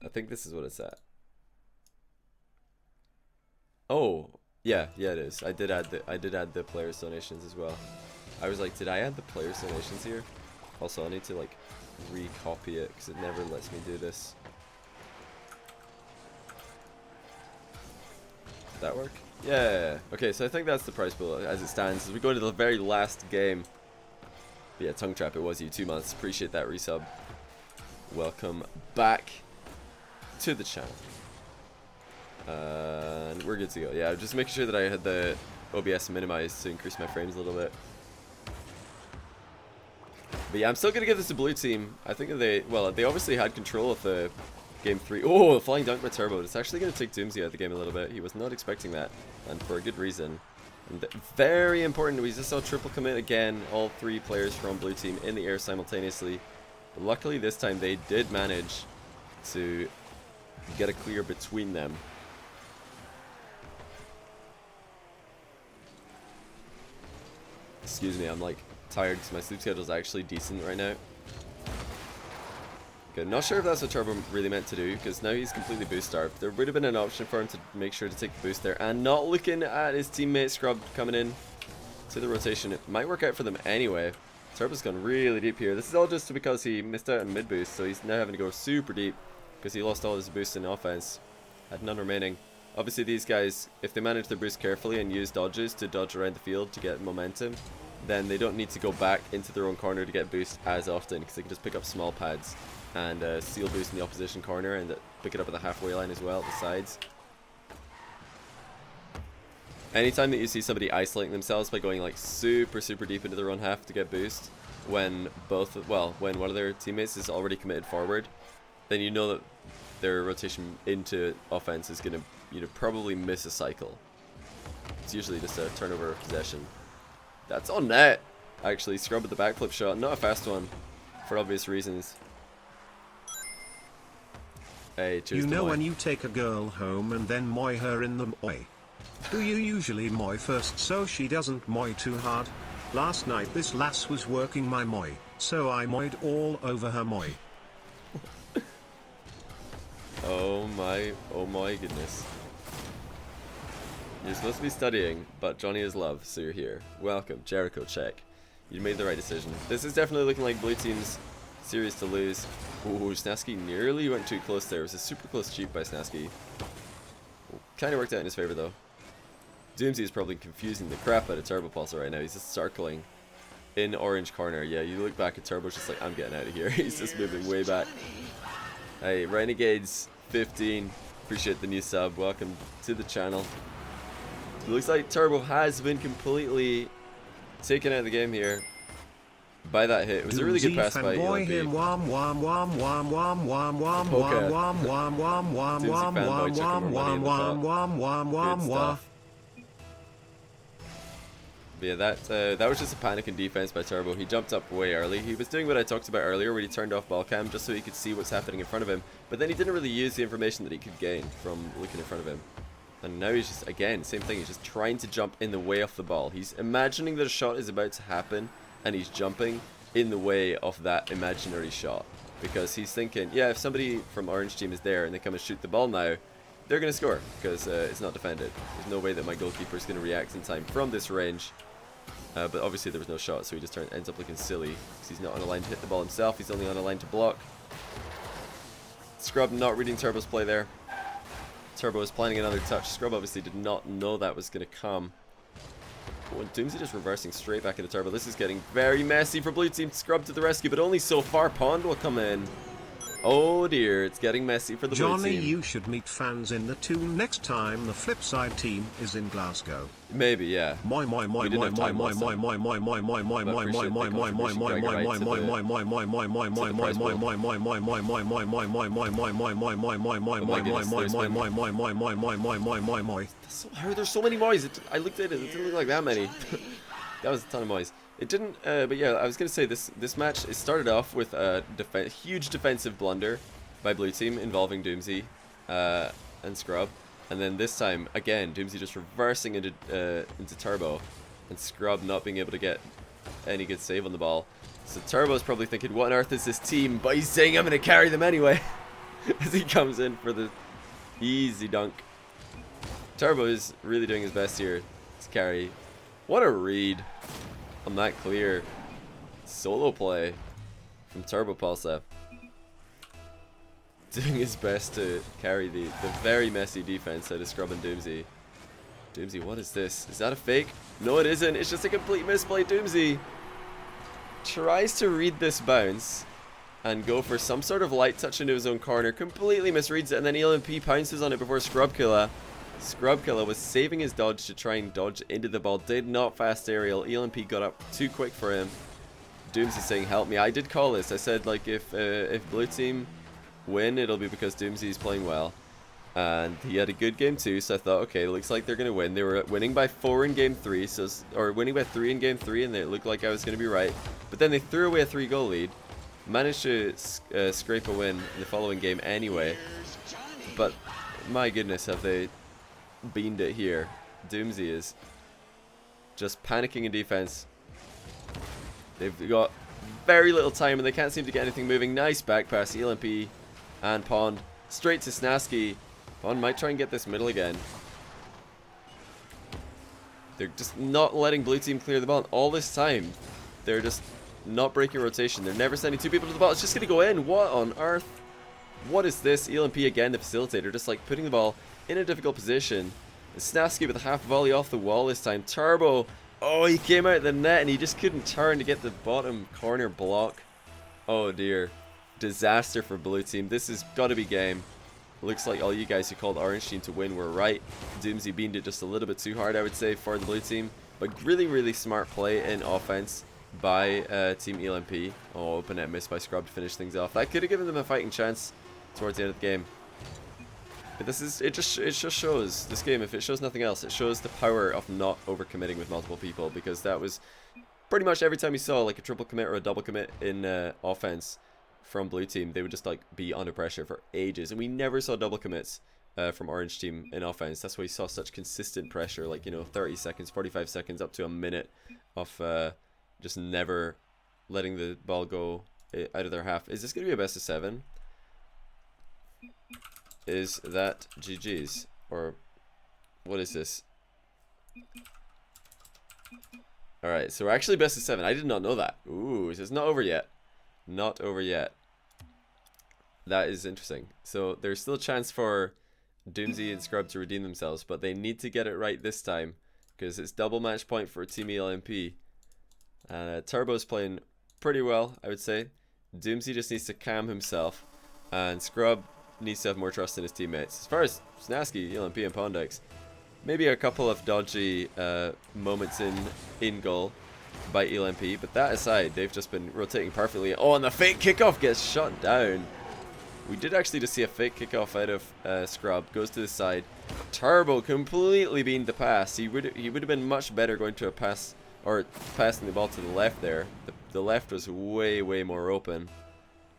[SPEAKER 1] I think this is what it's at. Oh, yeah, it is. I did add the players' donations as well. I was like, did I add the players' donations here? Also, I need to like recopy it because it never lets me do this. Did that work? Yeah. Okay, so I think that's the prize pool as it stands. As we go to the very last game. But yeah, Tongue Trap, it was you, 2 months. Appreciate that resub. Welcome back to the channel. And we're good to go. Yeah, just making sure that I had the OBS minimized to increase my frames a little bit. But yeah, I'm still gonna give this to blue team. I think they obviously had control of the game 3. Oh, flying dunk by Turbo. It's actually gonna take Doomsee out of the game a little bit. He was not expecting that, and for a good reason. And very important. We just saw triple commit again. All 3 players from blue team in the air simultaneously. But luckily this time they did manage to get a clear between them. Excuse me, I'm like tired because my sleep schedule is actually decent right now. Okay, not sure if that's what Turbo really meant to do because now he's completely boost starved. There would have been an option for him to make sure to take the boost there and not looking at his teammate Scrub coming in to the rotation. It might work out for them anyway. Turbo's gone really deep here. This is all just because he missed out on mid boost, so he's now having to go super deep because he lost all his boost in offense. Had none remaining. Obviously these guys, if they manage their boost carefully and use dodges to dodge around the field to get momentum, then they don't need to go back into their own corner to get boost as often because they can just pick up small pads and seal boost in the opposition corner and pick it up at the halfway line as well, at the sides. Anytime that you see somebody isolating themselves by going like super deep into their own half to get boost, when when one of their teammates is already committed forward, then you know that their rotation into offense is going to probably miss a cycle. It's usually just a turnover of possession. That's on net. Actually, Scrub with the backflip shot. Not a fast one, for obvious reasons. Hey, cheers
[SPEAKER 2] You
[SPEAKER 1] to
[SPEAKER 2] know
[SPEAKER 1] Moy.
[SPEAKER 2] when you take a girl home and then moy her in the moy? Do you usually moy first so she doesn't moy too hard? Last night this lass was working my moy, so I moyed all over her moy.
[SPEAKER 1] Oh my goodness. You're supposed to be studying, but Johnny is love, so you're here. Welcome, Jericho check. You made the right decision. This is definitely looking like blue team's series to lose. Ooh, Snaski nearly went too close there. It was a super close cheat by Snaski. Kind of worked out in his favor though. Doomsee is probably confusing the crap out of Turbo Pulsar right now. He's just circling in orange corner. Yeah, you look back at Turbo's just like, I'm getting out of here. He's just moving way back. Hey, Renegades 15. Appreciate the new sub. Welcome to the channel. It looks like Turbo has been completely taken out of the game here by that hit. It was a really good pass by ELMP. Good stuff. But yeah, that was just a panic in defense by Turbo. He jumped up way early. He was doing what I talked about earlier, where he turned off ball cam just so he could see what's happening in front of him. But then he didn't really use the information that he could gain from looking in front of him. And now he's just, again, same thing. He's just trying to jump in the way of the ball. He's imagining that a shot is about to happen, and he's jumping in the way of that imaginary shot. Because he's thinking, yeah, if somebody from Orange team is there and they come and shoot the ball now, they're going to score because it's not defended. There's no way that my goalkeeper is going to react in time from this range. But obviously there was no shot, so he just ends up looking silly because he's not on a line to hit the ball himself. He's only on a line to block. Scrub not reading Turbo's play there. Turbo is planning another touch. Scrub obviously did not know that was going to come. Oh, and Doomsee just reversing straight back into Turbo. This is getting very messy for blue team. Scrub to the rescue, but only so far. Pond will come in. Oh dear, it's getting messy for the blue team.
[SPEAKER 2] Johnny, you should meet fans in the toon next time the Flipside team is in Glasgow.
[SPEAKER 1] Maybe, yeah. There's so many moys. I looked at it. It didn't look like that many. That was a ton of moys. It didn't, but yeah, I was going to say this match, it started off with a huge defensive blunder by blue team involving Doomsee and Scrub. And then this time, again, Doomsee just reversing into Turbo and Scrub not being able to get any good save on the ball. So Turbo's probably thinking, what on earth is this team? But he's saying, I'm going to carry them anyway as he comes in for the easy dunk. Turbo is really doing his best here to carry. What a read on that clear solo play from Turbo Pulsar. Doing his best to carry the very messy defense out of Scrub and Doomsee. Doomsee, what is this? Is that a fake? No, it isn't. It's just a complete misplay. Doomsee tries to read this bounce and go for some sort of light touch into his own corner. Completely misreads it, and then ELMP pounces on it before Scrubkilla. Scrubkilla was saving his dodge to try and dodge into the ball. Did not fast aerial. ELMP got up too quick for him. Doomsee saying, help me. I did call this. I said, like, if blue team win, it'll be because Doomsee is playing well. And he had a good game too, so I thought, okay, it looks like they're going to win. They were winning by 4 in game 3, or winning by 3 in game 3, and it looked like I was going to be right. But then they threw away a 3-goal lead. Managed to scrape a win in the following game anyway. But my goodness, have they beamed it here. Doomsee is just panicking in defense. They've got very little time and they can't seem to get anything moving. Nice back pass, ELMP and Pond straight to Snaski. Pond might try and get this middle again. They're just not letting blue team clear the ball, and all this time they're just not breaking rotation. They're never sending 2 people to the ball. It's just gonna go in. What on earth? What is this? ELMP again, the facilitator, just like putting the ball in a difficult position. Snaski with a half volley off the wall this time. Turbo, oh, he came out of the net and he just couldn't turn to get the bottom corner block. Oh dear, disaster for blue team. This has got to be game. Looks like all you guys who called orange team to win were right. Doomsee beamed it just a little bit too hard, I would say, for the blue team. But really smart play in offense by Team ELMP. Oh, open net miss by Scrub to finish things off. That could have given them a fighting chance towards the end of the game. But it just shows this game, if it shows nothing else, it shows the power of not overcommitting with multiple people, because that was pretty much every time you saw like a triple commit or a double commit in offense from blue team, they would just like be under pressure for ages, and we never saw double commits from orange team in offense. That's why we saw such consistent pressure, like, you know, 30 seconds, 45 seconds, up to a minute of just never letting the ball go out of their half. Is this going to be a best of 7? Is that GG's? Or what is this? Alright, so we're actually best of 7. I did not know that. Ooh, so it's not over yet. Not over yet. That is interesting. So there's still a chance for Doomsee and Scrub to redeem themselves, but they need to get it right this time because it's double match point for Team ELMP. Turbo's playing pretty well, I would say. Doomsee just needs to calm himself, and Scrub needs to have more trust in his teammates. As far as Snaski, ELMP, and Pwndx, maybe a couple of dodgy moments in goal by ELMP, but that aside, they've just been rotating perfectly. Oh, and the fake kickoff gets shut down. We did actually just see a fake kickoff out of Scrub. Goes to the side. Turbo completely beamed the pass. He would have been much better going to a pass, or passing the ball to the left there. The left was way more open,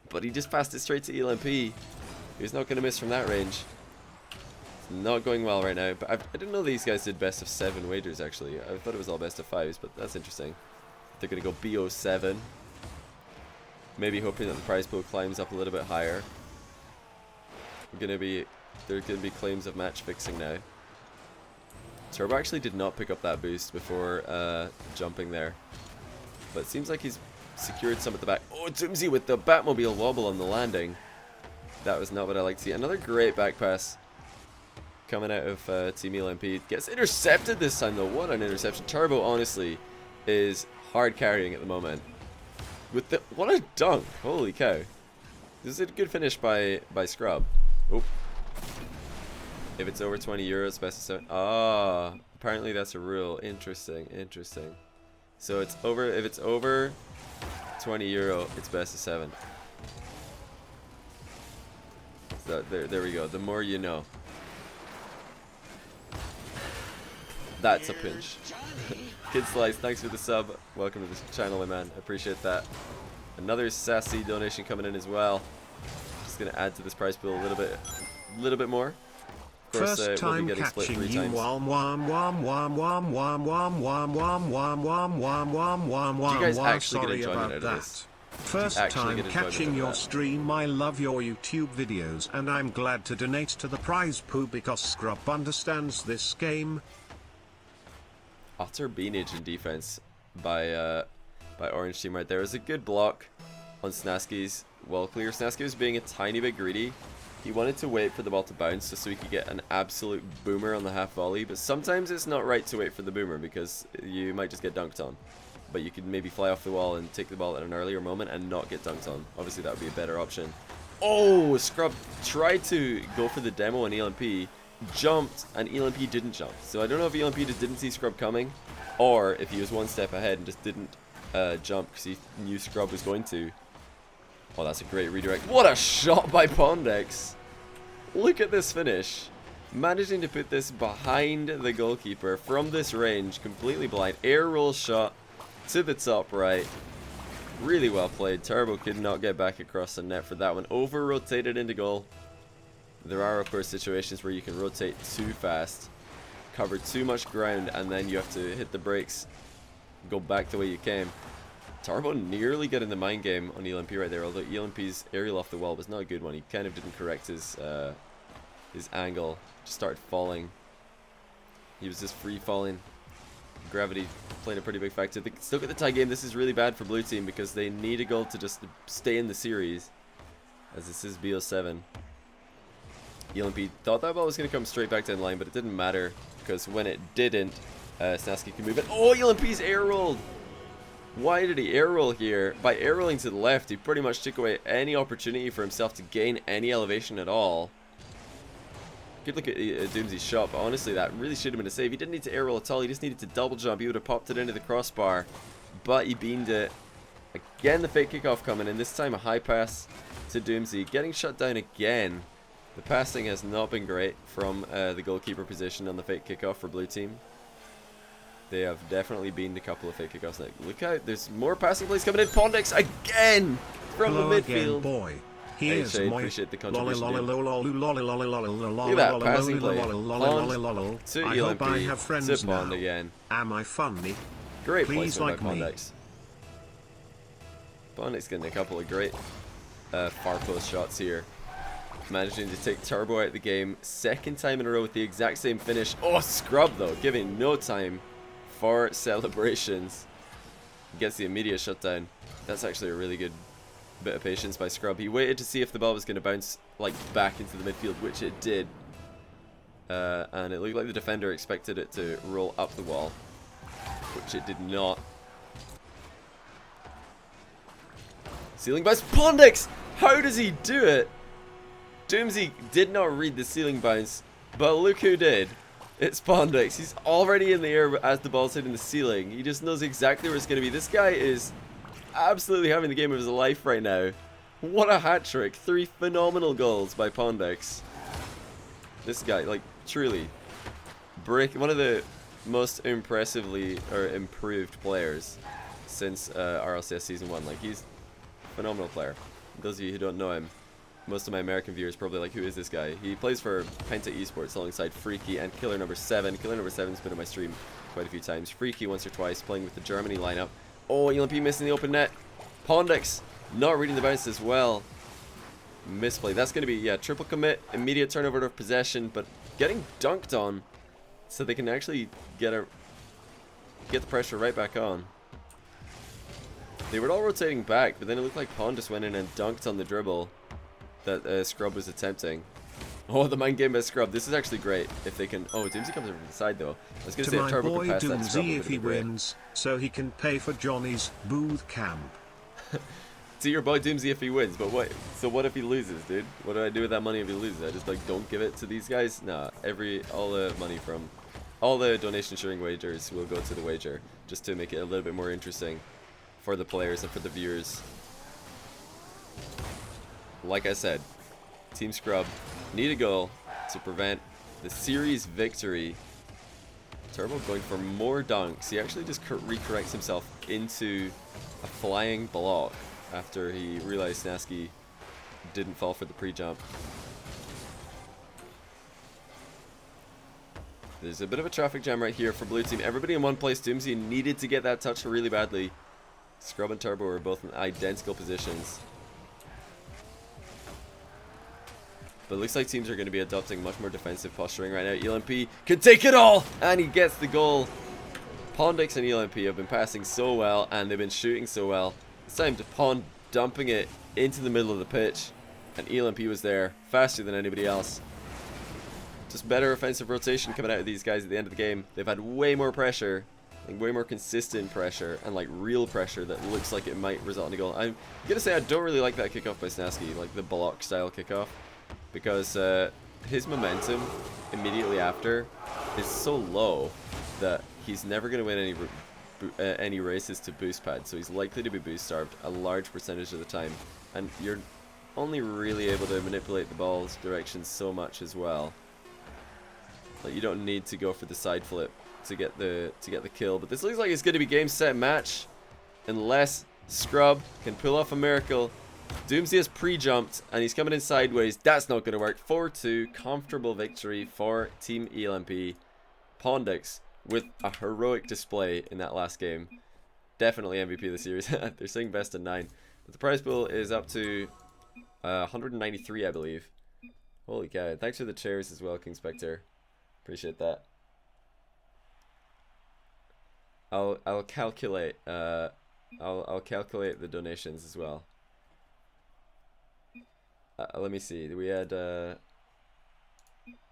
[SPEAKER 1] but he just passed it straight to ELMP. He's not going to miss from that range. It's not going well right now. But I didn't know these guys did best of 7 wagers actually. I thought it was all best of 5s, but that's interesting. They're going to go BO7. Maybe hoping that the prize pool climbs up a little bit higher. There are gonna be claims of match fixing now. Turbo actually did not pick up that boost before jumping there, but it seems like he's secured some at the back. Oh, Doomsee with the Batmobile wobble on the landing. That was not what I like to see. Another great back pass coming out of Team ELMP. Gets intercepted this time though. What an interception! Turbo honestly is hard carrying at the moment. With the what a dunk! Holy cow! This is a good finish by Scrub. Oh. If it's over 20 euros, best of 7. Ah, apparently that's a rule. Interesting. So it's over. If it's over 20 euro, it's best of 7. So there we go. The more you know. That's a pinch. Kid Slice, thanks for the sub. Welcome to the channel, my man. Appreciate that. Another sassy donation coming in as well. Just gonna add to this prize pool a little bit more. Of course,
[SPEAKER 2] First time
[SPEAKER 1] we'll be getting split 3 times. Do you guys actually get enjoyment out of this?
[SPEAKER 2] First time catching your stream. I love your YouTube videos, and I'm glad to donate to the prize pool because Scrub understands this game.
[SPEAKER 1] Utter beanage in defense by Orange Team right there. It was a good block on Snaski's wall clear. Snaski was being a tiny bit greedy. He wanted to wait for the ball to bounce just so he could get an absolute boomer on the half volley, but sometimes it's not right to wait for the boomer because you might just get dunked on. But you could maybe fly off the wall and take the ball at an earlier moment and not get dunked on. Obviously that would be a better option. Oh, Scrub tried to go for the demo on ELMP, jumped, and ELMP didn't jump. So I don't know if ELMP just didn't see Scrub coming, or if he was one step ahead and just didn't jump because he knew Scrub was going to. Oh, that's a great redirect. What a shot by Pwndx. Look at this finish. Managing to put this behind the goalkeeper from this range, completely blind. Air roll shot to the top right. Really well played. Turbo could not get back across the net for that one. Over rotated into goal. There are, of course, situations where you can rotate too fast, cover too much ground, and then you have to hit the brakes, go back the way you came. Turbo nearly getting the mind game on ELMP right there, although ELMP's aerial off the wall was not a good one. He kind of didn't correct his angle, just started falling. He was just free falling. Gravity playing a pretty big factor. They still get the tie game. This is really bad for blue team because they need a goal to just stay in the series, as this is BO7. ELMP thought that ball was going to come straight back down the line, but it didn't matter because when it didn't, Snaski could move it. Oh, ELMP's air rolled. Why did he air roll here? By air rolling to the left, he pretty much took away any opportunity for himself to gain any elevation at all. Good look at Doomsee's shot, but honestly, that really should have been a save. He didn't need to air roll at all. He just needed to double jump. He would have popped it into the crossbar, but he beamed it. Again, the fake kickoff coming in. This time, a high pass to Doomsee. Getting shut down again. The passing has not been great from the goalkeeper position on the fake kickoff for blue team. They have definitely beamed a couple of fake kickoffs. Like, look out, there's more passing plays coming in. Pwndx again from the midfield.
[SPEAKER 2] Again, boy.
[SPEAKER 1] Hey, Shade, appreciate the contribution. Look at that passing play. Pond to ELMP to Pond again.
[SPEAKER 2] Am I funny?
[SPEAKER 1] Great placement by Pwndx. Pwndx getting a couple of great far post shots here. managing to take Turbo out of the game. Second time in a row with the exact same finish. Oh, Scrub though, giving no time for celebrations. Gets the immediate shutdown. That's actually a really good bit of patience by Scrub. He waited to see if the ball was going to bounce like back into the midfield, which it did. And it looked like the defender expected it to roll up the wall, which it did not. Ceiling bounce. Pwndx! How does he do it? Doomsee did not read the ceiling bounce, but look who did. It's Pwndx. He's already in the air as the ball's hitting the ceiling. He just knows exactly where it's going to be. This guy is absolutely having the game of his life right now. What a hat trick. 3 phenomenal goals by Pwndx. This guy, like, truly one of the most impressively improved players since RLCS Season 1. Like, he's a phenomenal player. Those of you who don't know him, most of my American viewers probably like, who is this guy? He plays for Penta Esports alongside Freaky and Killer number 7. Killer number 7's been on my stream quite a few times. Freaky once or twice, playing with the Germany lineup. Oh, ELMP missing the open net. Pwndx not reading the bounce as well. Misplay. That's going to be, yeah, triple commit, immediate turnover of possession, but getting dunked on so they can actually get the pressure right back on. They were all rotating back, but then it looked like Pwndx went in and dunked on the dribble that Scrub was attempting. Oh, the mind game by Scrub. This is actually great if they can. Oh, Doomsee comes over from the side though. I was going to say if Turbo
[SPEAKER 2] boy
[SPEAKER 1] can pass that to Scrub,
[SPEAKER 2] Doomsee if he wins, so he can pay for Johnny's boot camp.
[SPEAKER 1] To your boy Doomsee if he wins, but what? So what if he loses, dude? What do I do with that money if he loses? I just like don't give it to these guys? Nah, all the money from all the donation sharing wagers will go to the wager, just to make it a little bit more interesting for the players and for the viewers. Like I said, Team Scrub need a goal to prevent the series victory. Turbo going for more dunks. He actually just recorrects himself into a flying block after he realized Snaski didn't fall for the pre-jump. There's a bit of a traffic jam right here for blue team. Everybody in one place. Doomsee needed to get that touch really badly. Scrub and Turbo are both in identical positions. But it looks like teams are going to be adopting much more defensive posturing right now. ELMP can take it all! And he gets the goal. Pwndx and ELMP have been passing so well, and they've been shooting so well. It's time to Pwnd dumping it into the middle of the pitch. And ELMP was there, faster than anybody else. Just better offensive rotation coming out of these guys at the end of the game. They've had way more pressure, like way more consistent pressure, and like real pressure that looks like it might result in a goal. I'm going to say I don't really like that kickoff by Snaski, like the block style kickoff. Because his momentum immediately after is so low that he's never going to win any races to boost pad, so he's likely to be boost starved a large percentage of the time, and you're only really able to manipulate the ball's direction so much as well. Like, you don't need to go for the side flip to get the kill, but this looks like it's going to be game set match unless Scrub can pull off a miracle. Doomsee has pre-jumped and he's coming in sideways. That's not going to work. 4-2, comfortable victory for Team ELMP. Pwndx with a heroic display in that last game. Definitely MVP of the series. They're saying best of 9. But the prize pool is up to 193, I believe. Holy cow. Thanks for the chairs as well, King Spectre. Appreciate that. I'll calculate I'll calculate the donations as well. Let me see. We had let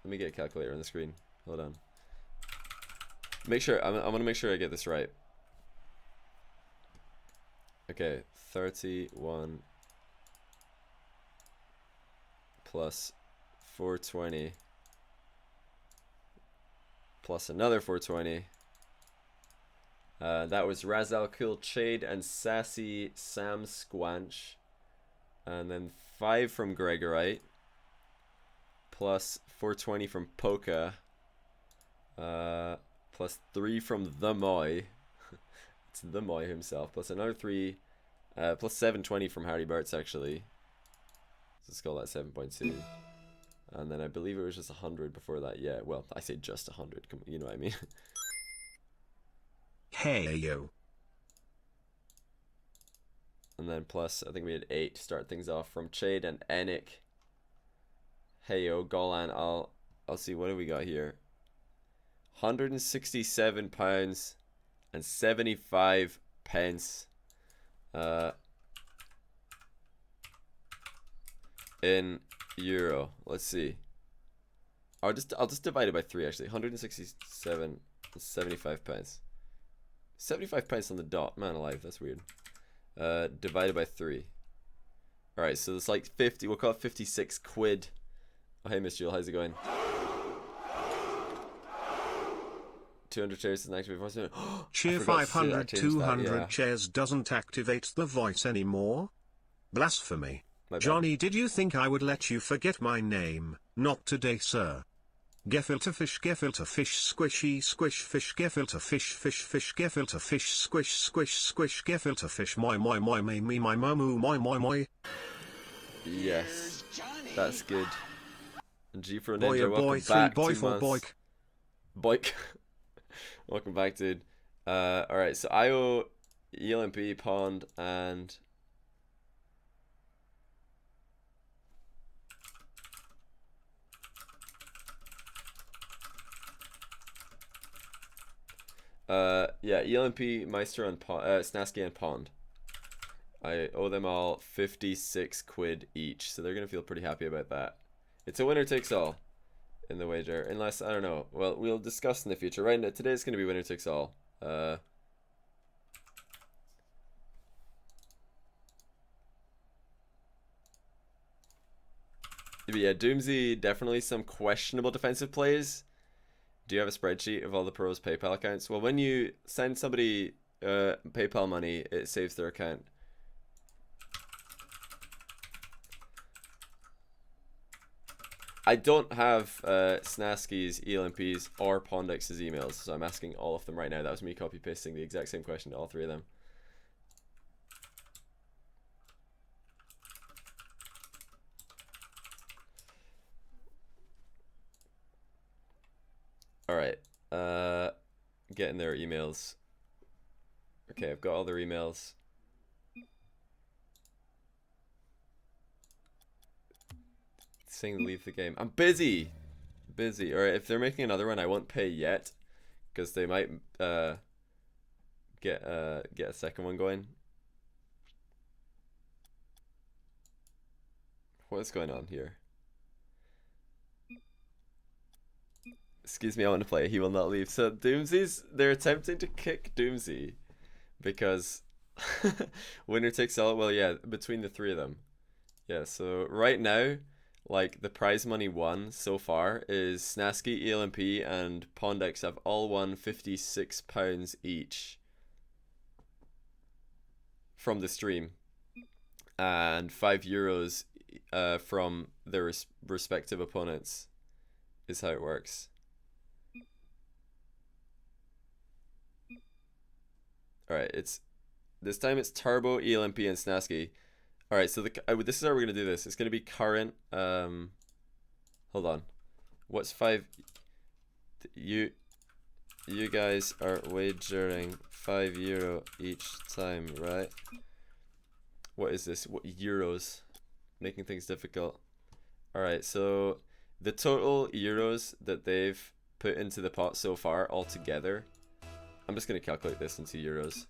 [SPEAKER 1] me get a calculator on the screen. Hold on. Make sure I want to make sure I get this right. Okay, 31 plus 420 plus another 420. That was Razal Cool Shade and Sassy Sam Squanch. And then 5 from Gregorite. Plus 420 from Poka. Plus 3 from The Moy. It's The Moy himself. Plus another 3. Plus 720 from Harry Burt's actually. Let's call that 7.2. And then I believe it was just 100 before that. Yeah, well, I say just 100. You know what I mean?
[SPEAKER 2] Hey yo.
[SPEAKER 1] And then plus, I think we had 8 to start things off from Chade and Enik. Hey yo, Golan, I'll see, what do we got here? £167 and 75 pence in euro. Let's see. I'll just divide it by 3 actually. 167 and 75 pence. 75 pence on the dot. Man alive, that's weird. Divided by 3. Alright, so it's like 50, we'll call it 56 quid. Oh, hey Miss Jewel, how's it going? 200 shares doesn't activate voice.
[SPEAKER 2] Cheer 500, 200 shares doesn't activate the voice anymore. Blasphemy. Johnny, did you think I would let you forget my name? Not today, sir. Gefilte fish, squishy, squish, fish, gefilte fish, gefilte fish, squish, gefilte fish, my, me, my, moo, my.
[SPEAKER 1] Yes, that's good. And G for a
[SPEAKER 2] boy,
[SPEAKER 1] ninja,
[SPEAKER 2] boy,
[SPEAKER 1] welcome
[SPEAKER 2] 3
[SPEAKER 1] back.
[SPEAKER 2] boy
[SPEAKER 1] 2
[SPEAKER 2] 4
[SPEAKER 1] months. Boyk. Welcome back, dude. Alright, so IO, ELMP, Pond, and yeah, ELMP, Meister, and Snaski and Pond. I owe them all 56 quid each, so they're gonna feel pretty happy about that. It's a winner takes all in the wager, unless, I don't know, well, we'll discuss in the future. Right now, today it's gonna be winner takes all. But yeah, Doomsee, definitely some questionable defensive plays. Do you have a spreadsheet of all the pros' PayPal accounts? Well, when you send somebody PayPal money, it saves their account. I don't have Snaski's, ELMP's, or Pwndx's emails, so I'm asking all of them right now. That was me copy-pasting the exact same question to all 3 of them. Alright, getting their emails. Okay, I've got all their emails. Saying to leave the game. I'm busy! Busy. Alright, if they're making another one, I won't pay yet, because they might get a second one going. What is going on here? Excuse me, I want to play. He will not leave. So they're attempting to kick Doomsee because winner takes all. Well, yeah, between the 3 of them. Yeah, so right now, like, the prize money won so far is Snaski, ELMP, and Pwndx have all won £56 each from the stream, and €5 from their respective opponents is how it works. Alright, this time it's Turbo, ELMP, and Snaski. Alright, so this is how we're going to do this. It's going to be current, hold on. What's 5? You guys are wagering €5 each time, right? What is this? What euros? Making things difficult. Alright, so the total euros that they've put into the pot so far altogether, I'm just going to calculate this into euros.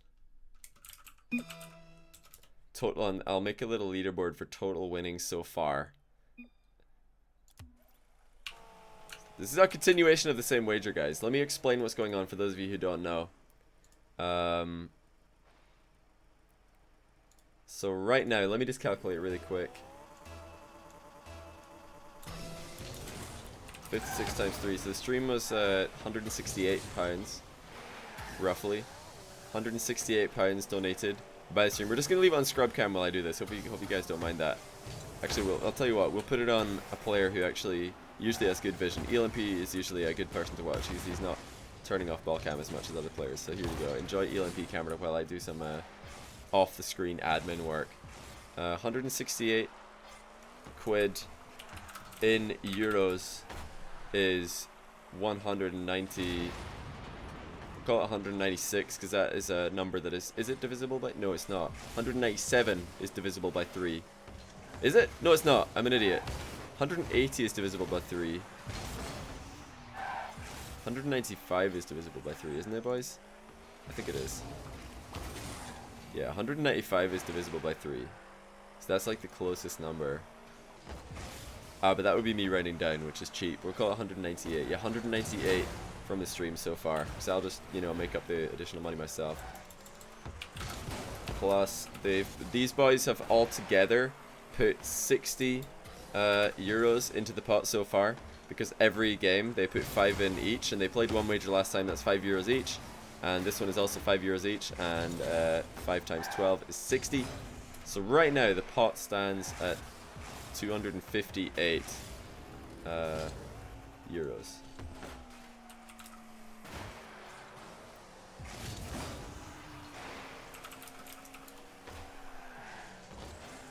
[SPEAKER 1] Total, and I'll make a little leaderboard for total winnings so far. This is a continuation of the same wager, guys. Let me explain what's going on for those of you who don't know. So right now, let me just calculate really quick. 56 times 3, so the stream was £168, roughly. £168 donated by the stream. We're just going to leave it on scrub cam while I do this. Hope you guys don't mind that. Actually, I'll tell you what, we'll put it on a player who actually usually has good vision. ELMP is usually a good person to watch. He's not turning off ball cam as much as other players. So here we go. Enjoy ELMP camera while I do some off the screen admin work. 168 quid in euros is 190. Call it 196 because that is a number that is it divisible by? No, it's not. 197 is divisible by 3. Is it? No, it's not. I'm an idiot. 180 is divisible by 3. 195 is divisible by 3, isn't it, boys? I think it is. Yeah, 195 is divisible by 3. So that's like the closest number. But that would be me writing down, which is cheap. We'll call it 198. Yeah, 198 from the stream so far. So I'll just, you know, make up the additional money myself. Plus, these boys have all together put 60 euros into the pot so far. Because every game they put 5 in each, and they played one wager last time, that's 5 euros each. And this one is also 5 euros each, and 5 times 12 is 60. So right now the pot stands at 258 euros.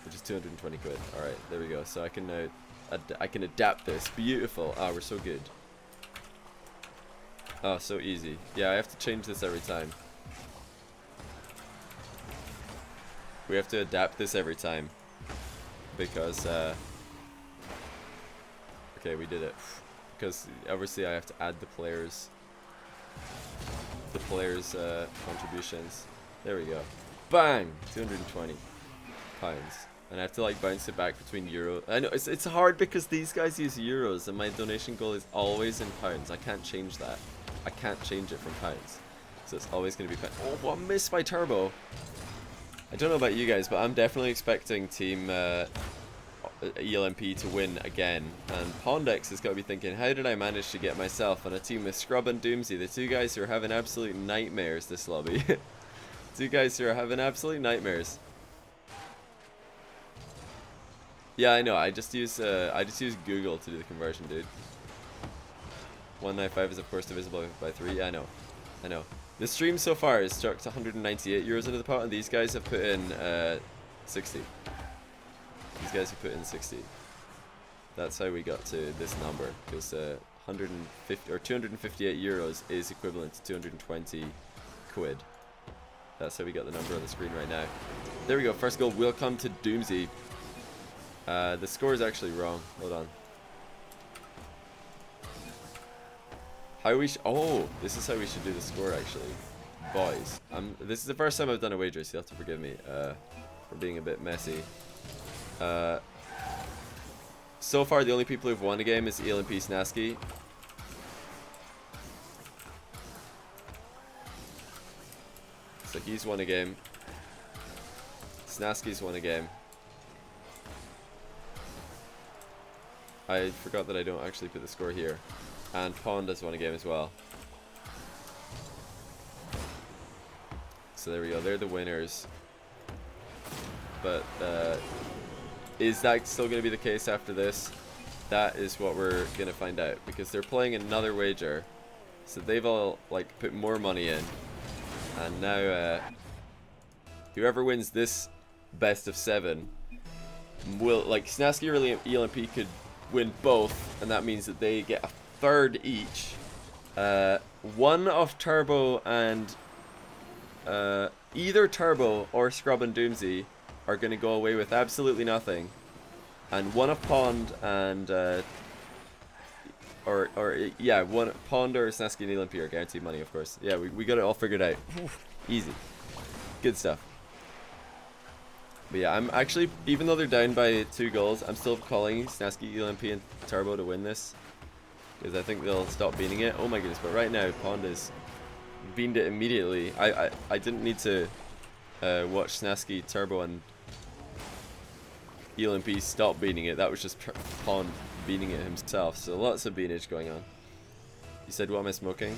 [SPEAKER 1] Which is 220 quid. Alright, there we go. So I can now I can adapt this. Beautiful. Ah, we're so good. Oh, so easy. Yeah, I have to change this every time. We have to adapt this every time. Because, okay, we did it. Because, obviously, I have to add the players' contributions. There we go. Bang! 220 pounds. And I have to, like, bounce it back between euro. I know, it's hard because these guys use euros, and my donation goal is always in pounds. I can't change that. I can't change it from pounds. So it's always going to be pounds. Oh, what a miss by Turbo! I don't know about you guys, but I'm definitely expecting Team ELMP to win again. And Pwndx has got to be thinking, how did I manage to get myself on a team with Scrub and Doomsee, the two guys who are having absolute nightmares this lobby. Two guys who are having absolute nightmares. Yeah, I know. I just use Google to do the conversion, dude. 195 is of course divisible by 3. Yeah, I know. I know. The stream so far has struck 198 euros into the pot, and these guys have put in 60. These guys have put in 60. That's how we got to this number, because 150 or 258 euros is equivalent to 220 quid. That's how we got the number on the screen right now. There we go. First goal will come to Doomsee. The score is actually wrong. Hold on. How we oh, this is how we should do the score actually, boys. This is the first time I've done a wager, so you'll have to forgive me for being a bit messy. So far, the only people who've won a game is ELMP Snaski. So he's won a game. Snaski's won a game. I forgot that I don't actually put the score here. And Pwndx won a game as well. So there we go. They're the winners. But is that still going to be the case after this? That is what we're going to find out. Because they're playing another wager. So they've all like put more money in. And now whoever wins this best of 7 will, like, Snaski or ELMP could win both. And that means that they get a third each. One of Turbo and either Turbo or Scrub and Doomsee are going to go away with absolutely nothing, and one of Pond and one Pond or Snaski and ELMP are guaranteed money, of course. Yeah, we got it all figured out. Easy, good stuff. But yeah, I'm actually, even though they're down by 2 goals, I'm still calling Snaski, ELMP, and Turbo to win this. Because I think they'll stop beating it. Oh my goodness, but right now, Pond has beamed it immediately. I didn't need to watch Snaski, Turbo, and ELMP stop beating it. That was just Pond beating it himself. So lots of beanage going on. You said, what am I smoking?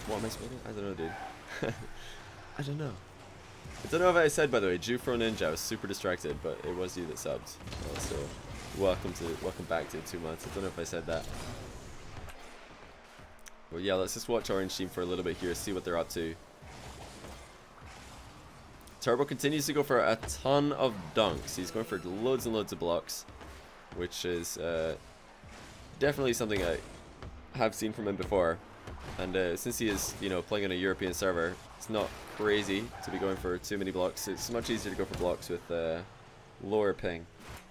[SPEAKER 1] What am I smoking? I don't know, dude. I don't know. I don't know if I said, by the way, Jufro Ninja. I was super distracted, but it was you that subbed. So welcome back to 2 months. I don't know if I said that. Well, yeah, let's just watch Orange Team for a little bit here, see what they're up to. Turbo continues to go for a ton of dunks. He's going for loads and loads of blocks, which is definitely something I have seen from him before. And since he is, you know, playing on a European server, it's not crazy to be going for too many blocks. It's much easier to go for blocks with lower ping.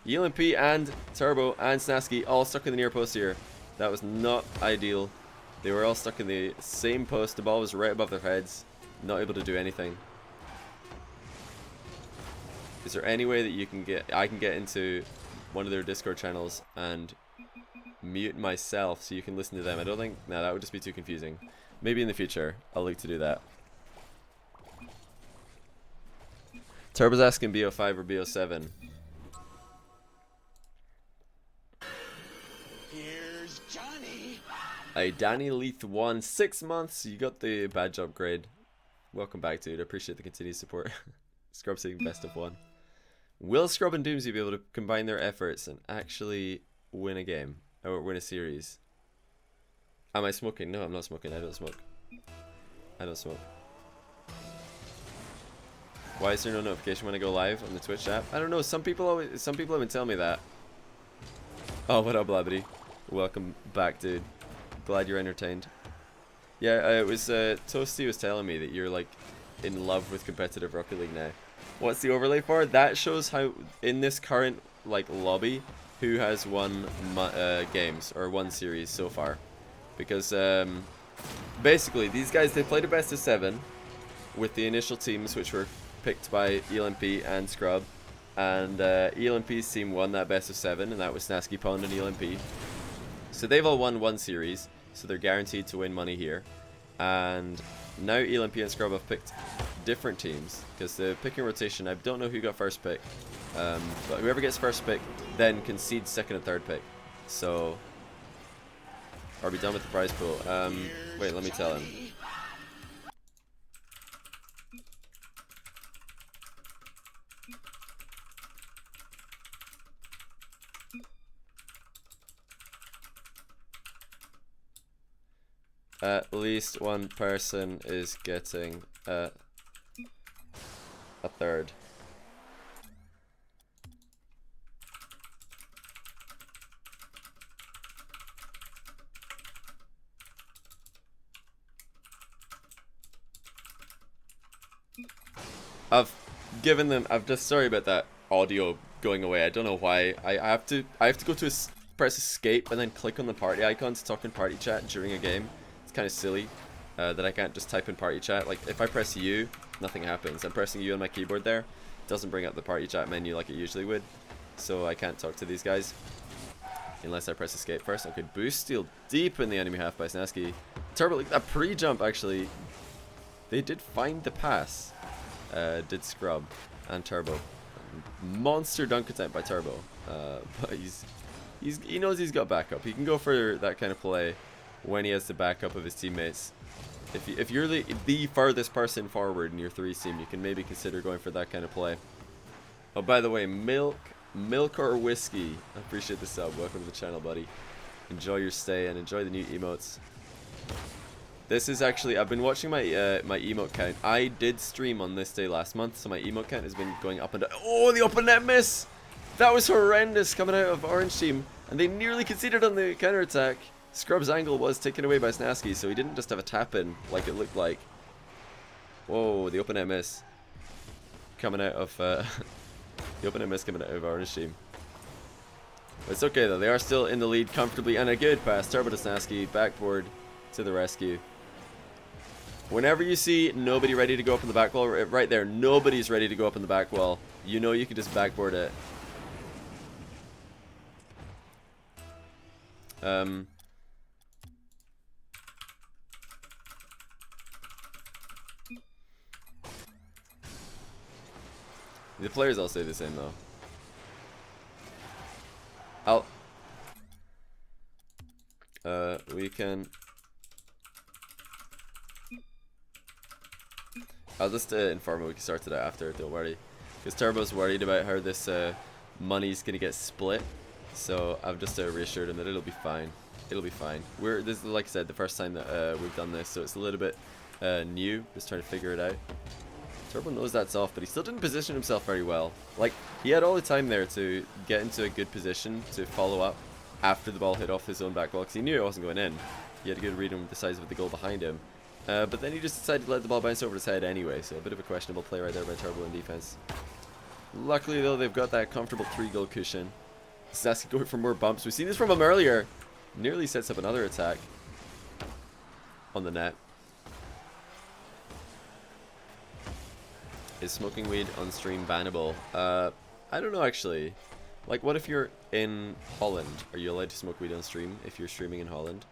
[SPEAKER 1] ELMP and Turbo and Snaski all stuck in the near post here. That was not ideal. They were all stuck in the same post. The ball was right above their heads. Not able to do anything. Is there any way that you can I can get into one of their Discord channels and mute myself so you can listen to them? I don't think... No, that would just be too confusing. Maybe in the future I'll look to do that. Turbo's asking BO5 or BO7.
[SPEAKER 3] Here's Johnny.
[SPEAKER 1] Hey, Danny Leith 1, 6 months. You got the badge upgrade. Welcome back, dude. I appreciate the continued support. Scrub saying best of 1. Will Scrub and Doomsee be able to combine their efforts and actually win a game? Or win a series? Am I smoking? No, I'm not smoking. I don't smoke. I don't smoke. Why is there no notification when I go live on the Twitch app? I don't know. Some people have been telling me that. Oh, what up, Blabbity? Welcome back, dude. Glad you're entertained. Yeah, it was Toasty was telling me that you're like in love with competitive Rocket League now. What's the overlay for? That shows how in this current like lobby who has won games or won series so far. Because basically these guys, they played a best of 7 with the initial teams which were picked by ELMP and Scrub, and ELMP's team won that best of 7, and that was Snaski, Pwndx, and ELMP. So they've all won 1 series, so they're guaranteed to win money here. And now ELMP and Scrub have picked different teams, because the picking rotation, I don't know who got first pick, but whoever gets first pick then concedes second and third pick. So, are we done with the prize pool? Wait, let me tell him. At least one person is getting a third. I've given them. I'm just sorry about that audio going away. I don't know why. I have to go to press escape and then click on the party icon to talk in party chat during a game. Kind of silly that I can't just type in party chat. Like if I press U, nothing happens. I'm pressing U on my keyboard there. It doesn't bring up the party chat menu like it usually would. So I can't talk to these guys unless I press escape first. Okay, boost steal deep in the enemy half by Snaski. Turbo, like that pre-jump actually. They did find the pass. Did Scrub and Turbo. Monster dunk attempt by Turbo. But he knows he's got backup. He can go for that kind of play when he has the backup of his teammates. If you're the farthest person forward in your 3 team, you can maybe consider going for that kind of play. Oh, by the way, milk or whiskey. I appreciate the sub. Welcome to the channel, buddy. Enjoy your stay and enjoy the new emotes. This is actually, I've been watching my my emote count. I did stream on this day last month, so my emote count has been going up and down. Oh, the open net miss! That was horrendous coming out of Orange team, and they nearly conceded on the counter attack. Scrub's angle was taken away by Snaski, so he didn't just have a tap in like it looked like. Whoa, the open net miss coming out of the open net miss coming out of Orange team. But it's okay though, they are still in the lead comfortably, and a good pass. Turbo to Snaski, backboard to the rescue. Whenever you see nobody ready to go up in the back wall, right there, nobody's ready to go up in the back wall, you know you can just backboard it. The players all say the same though. We can. I'll just inform him we can start it out after. Don't worry, because Turbo's worried about how this money's gonna get split. So I've just reassured him that it'll be fine. It'll be fine. This is, like I said, the first time that we've done this, so it's a little bit new. Just trying to figure it out. Turbo knows that's off, but he still didn't position himself very well. Like, he had all the time there to get into a good position to follow up after the ball hit off his own back wall, because he knew it wasn't going in. He had a good read on the size of the goal behind him. But then he just decided to let the ball bounce over his head anyway, so a bit of a questionable play right there by Turbo in defense. Luckily though, they've got that comfortable 3-goal cushion. Snaski going for more bumps. We've seen this from him earlier. Nearly sets up another attack on the net. Is smoking weed on stream bannable? I don't know actually. Like, what if you're in Holland? Are you allowed to smoke weed on stream if you're streaming in Holland?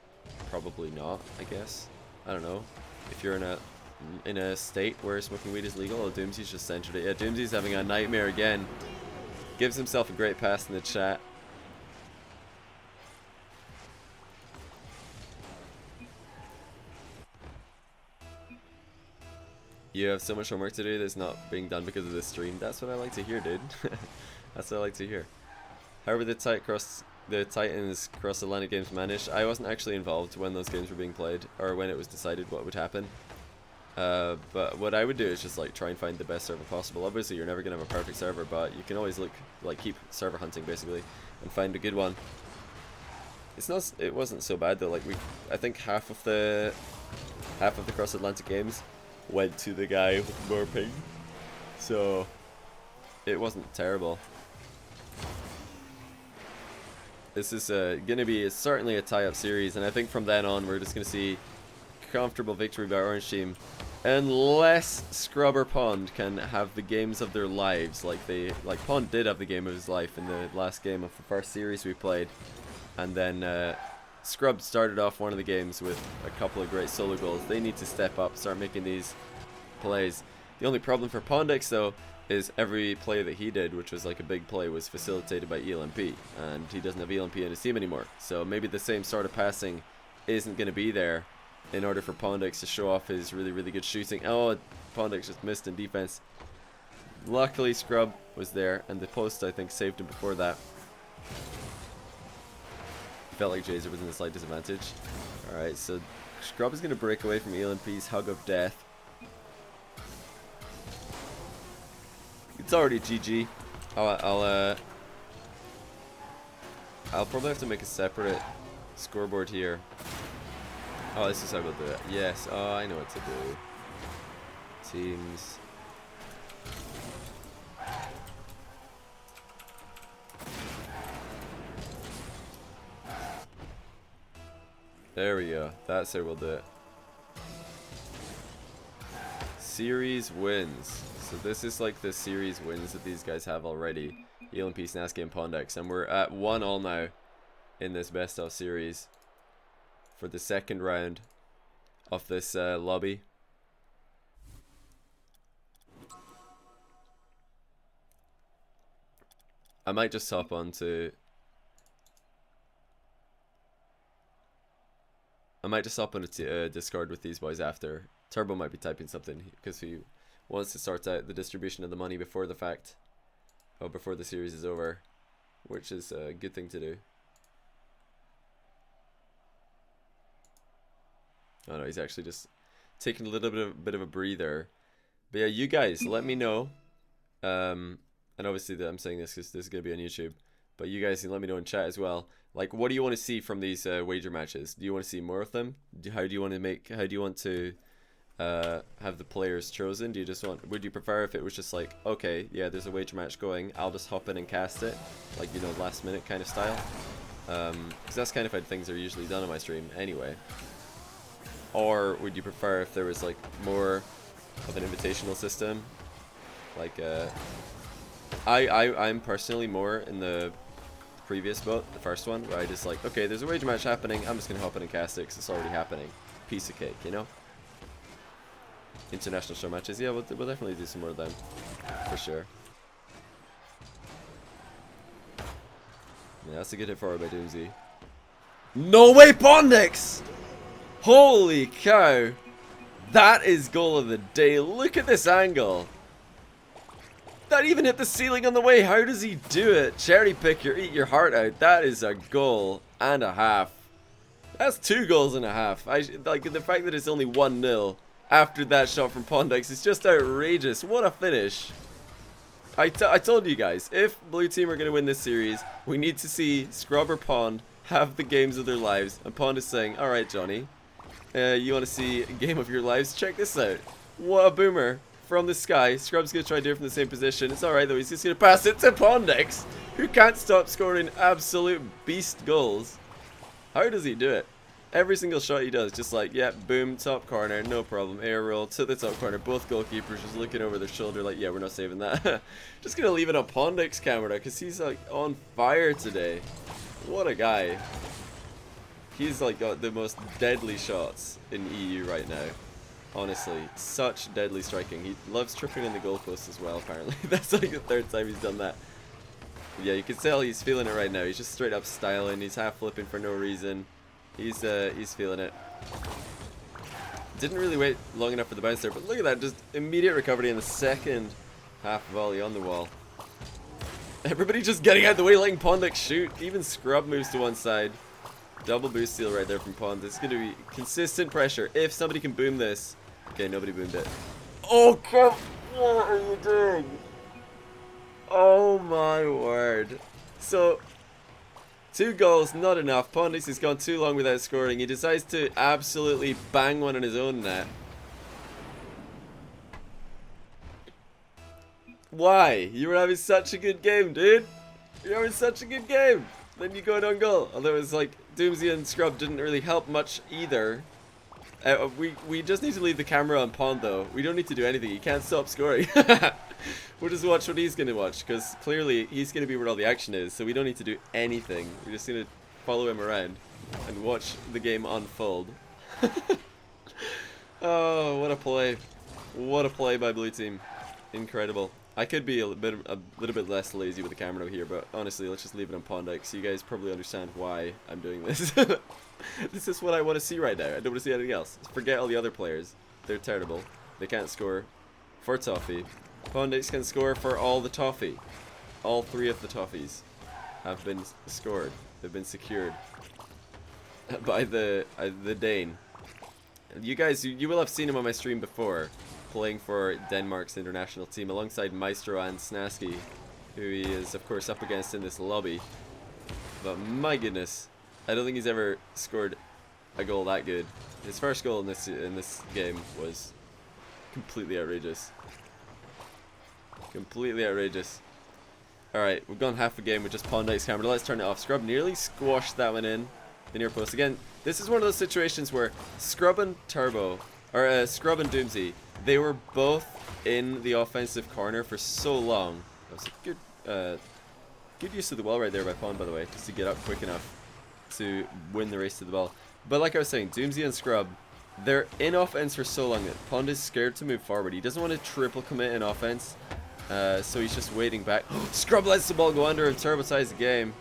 [SPEAKER 1] Probably not, I guess. I don't know. If you're in a state where smoking weed is legal, oh, Doomsee's just centered it. Yeah, Doomsee's having a nightmare again. Gives himself a great pass in the chat. You have so much homework to do that's not being done because of this stream. That's what I like to hear, dude. That's what I like to hear. How were the Titans cross-Atlantic games managed? I wasn't actually involved when those games were being played, or when it was decided what would happen. But what I would do is just like try and find the best server possible. Obviously, you're never gonna have a perfect server, but you can always look, like, keep server hunting basically, and find a good one. It wasn't so bad though. Like, I think half of the cross-Atlantic games went to the guy with more ping, so it wasn't terrible. This is gonna be certainly a tie-up series, and I think from then on we're just gonna see comfortable victory by Orange Team, unless Scrubber Pond can have the games of their lives, like Pond did have the game of his life in the last game of the first series we played, and then Scrub started off one of the games with a couple of great solo goals. They need to step up, start making these plays. The only problem for Pwndx though is every play that he did, which was like a big play, was facilitated by ELMP, and he doesn't have ELMP in his team anymore. So maybe the same sort of passing isn't going to be there in order for Pwndx to show off his really, really good shooting. Oh, Pwndx just missed in defense. Luckily Scrub was there, and the post I think saved him before that. Felt like Jazer was in a slight disadvantage. Alright, so Scrub is going to break away from ELMP's hug of death. It's already GG. I'll probably have to make a separate scoreboard here. Oh, this is how we'll do it. Yes, oh, I know what to do. Teams. There we go. That's how we'll do it. Series wins. So this is like the series wins that these guys have already. ELMP, Snaski, and Pwndx. And we're at 1-1 now in this best of series for the second round of this lobby. I might just hop on to... Discord with these boys after. Turbo might be typing something because he wants to sort out the distribution of the money before the fact. Oh, before the series is over. Which is a good thing to do. Oh no, he's actually just taking a little bit of a breather. But yeah, you guys, let me know. And obviously I'm saying this because this is going to be on YouTube. But you guys can let me know in chat as well. Like, what do you want to see from these wager matches? Do you want to see more of them? How do you want to have the players chosen? Would you prefer if it was just like, okay, yeah, there's a wager match going, I'll just hop in and cast it, like, you know, last minute kind of style? Because that's kind of how things are usually done on my stream anyway. Or would you prefer if there was like more of an invitational system? Like, I'm personally more in the previous boat, the first one, where I just like, okay, there's a wager match happening, I'm just gonna hop in and cast it because it's already happening. Piece of cake, you know? International show matches, yeah, we'll definitely do some more of them, for sure. Yeah, that's a good hit forward by Doomsee. No way, Pwndx! Holy cow! That is goal of the day. Look at this angle. That even hit the ceiling on the way. How does he do it? Cherry pick eat your heart out. That is a goal and a half. That's 2 goals and a half. Like, the fact that it's only 1-0 after that shot from Pwndx is just outrageous. What a finish. I told you guys, if Blue Team are going to win this series, we need to see Scrub or Pond have the games of their lives. And Pond is saying, alright Johnny, you want to see a game of your lives? Check this out. What a boomer. from the sky. Scrub's going to try to do it from the same position. It's alright though, he's just going to pass it to Pwndx, who can't stop scoring absolute beast goals. How does he do it? Every single shot he does, just like, yeah, boom, top corner, no problem, air roll to the top corner. Both goalkeepers just looking over their shoulder like, yeah, we're not saving that. Just going to leave it on Pwndx camera because he's like on fire today. What a guy. He's like got the most deadly shots in EU right now. Honestly, such deadly striking. He loves tripping in the goalpost as well, apparently. That's like the third time he's done that. Yeah, you can tell he's feeling it right now. He's just straight up styling. He's half flipping for no reason. He's feeling it. Didn't really wait long enough for the bounce there, but look at that, just immediate recovery in the second half volley on the wall. Everybody just getting out of the way, letting Pwndx shoot. Even Scrub moves to one side. Double boost steal right there from Pwnd. This is going to be consistent pressure. If somebody can boom this. Okay, nobody boomed it. Oh, come. What are you doing? Oh my word. So, 2 goals, not enough. Pwndx has gone too long without scoring. He decides to absolutely bang one in his own net. Why? You were having such a good game, dude. You're having such a good game. Then you go in on goal. Although it's like Doomsee and Scrub didn't really help much either. We just need to leave the camera on Pwnd though. We don't need to do anything. He can't stop scoring. We'll just watch what he's going to watch, because clearly he's going to be where all the action is, so we don't need to do anything. We're just going to follow him around and watch the game unfold. Oh, what a play. What a play by blue team. Incredible. I could be a little bit less lazy with the camera here, but honestly, let's just leave it on Pwndx so you guys probably understand why I'm doing this. This is what I want to see right now. I don't want to see anything else. Forget all the other players. They're terrible. They can't score for toffee. Pwndx can score for all the toffee. All 3 of the toffees have been scored. They've been secured by the Dane. You guys, you will have seen him on my stream before, playing for Denmark's international team alongside Maestro and Snaski, who he is of course up against in this lobby. But my goodness, I don't think he's ever scored a goal that good. His first goal in this game was completely outrageous. Completely outrageous. Alright, we've gone half a game with just Pwndx camera. Let's turn it off. Scrub nearly squashed that one in the near post. Again, this is one of those situations where Scrub and Turbo, or Scrub and Doomsee, they were both in the offensive corner for so long. That was a good use of the ball right there by Pwnd, by the way, just to get up quick enough to win the race to the ball. But like I was saying, Doomsee and Scrub, they're in offense for so long that Pwnd is scared to move forward. He doesn't want to triple commit in offense, so he's just waiting back. Scrub lets the ball go under and Turbo ties the game.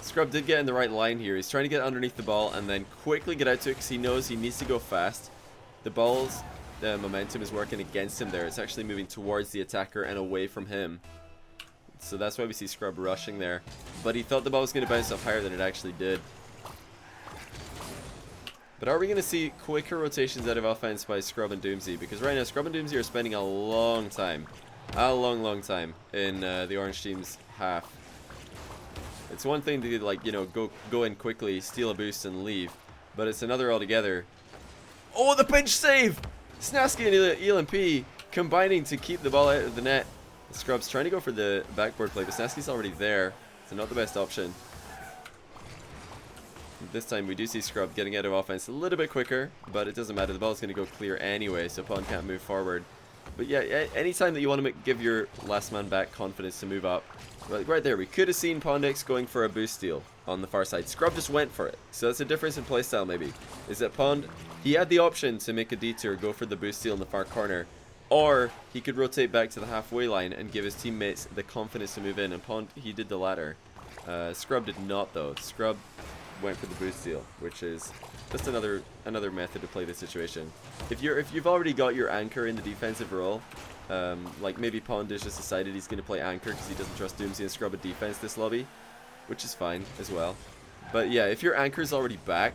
[SPEAKER 1] Scrub did get in the right line here. He's trying to get underneath the ball and then quickly get out to it because he knows he needs to go fast. The ball's momentum is working against him there. It's actually moving towards the attacker and away from him. So that's why we see Scrub rushing there. But he thought the ball was going to bounce up higher than it actually did. But are we going to see quicker rotations out of offense by Scrub and Doomsee? Because right now Scrub and Doomsee are spending a long time in the orange team's half. It's one thing to, like, you know, go in quickly, steal a boost and leave, but it's another altogether. Oh, the pinch save! Snaski and ELMP combining to keep the ball out of the net. Scrub's trying to go for the backboard play, but Snaski's already there, so not the best option. This time we do see Scrub getting out of offense a little bit quicker, but it doesn't matter. The ball's going to go clear anyway, so Pwnd can't move forward. But yeah, anytime that you want to give your last man back confidence to move up, right there, we could have seen Pwndx going for a boost steal on the far side. Scrub just went for it. So that's a difference in playstyle maybe. Is that Pwnd, he had the option to make a detour, go for the boost steal in the far corner, or he could rotate back to the halfway line and give his teammates the confidence to move in, and Pwnd, he did the latter. Scrub did not though. Scrub went for the boost steal, which is just another method to play the situation. If you've already got your anchor in the defensive role, like maybe Pwnd has just decided he's going to play anchor because he doesn't trust Doomsee and Scrub at defense this lobby, which is fine as well. But yeah, if your anchor's already back,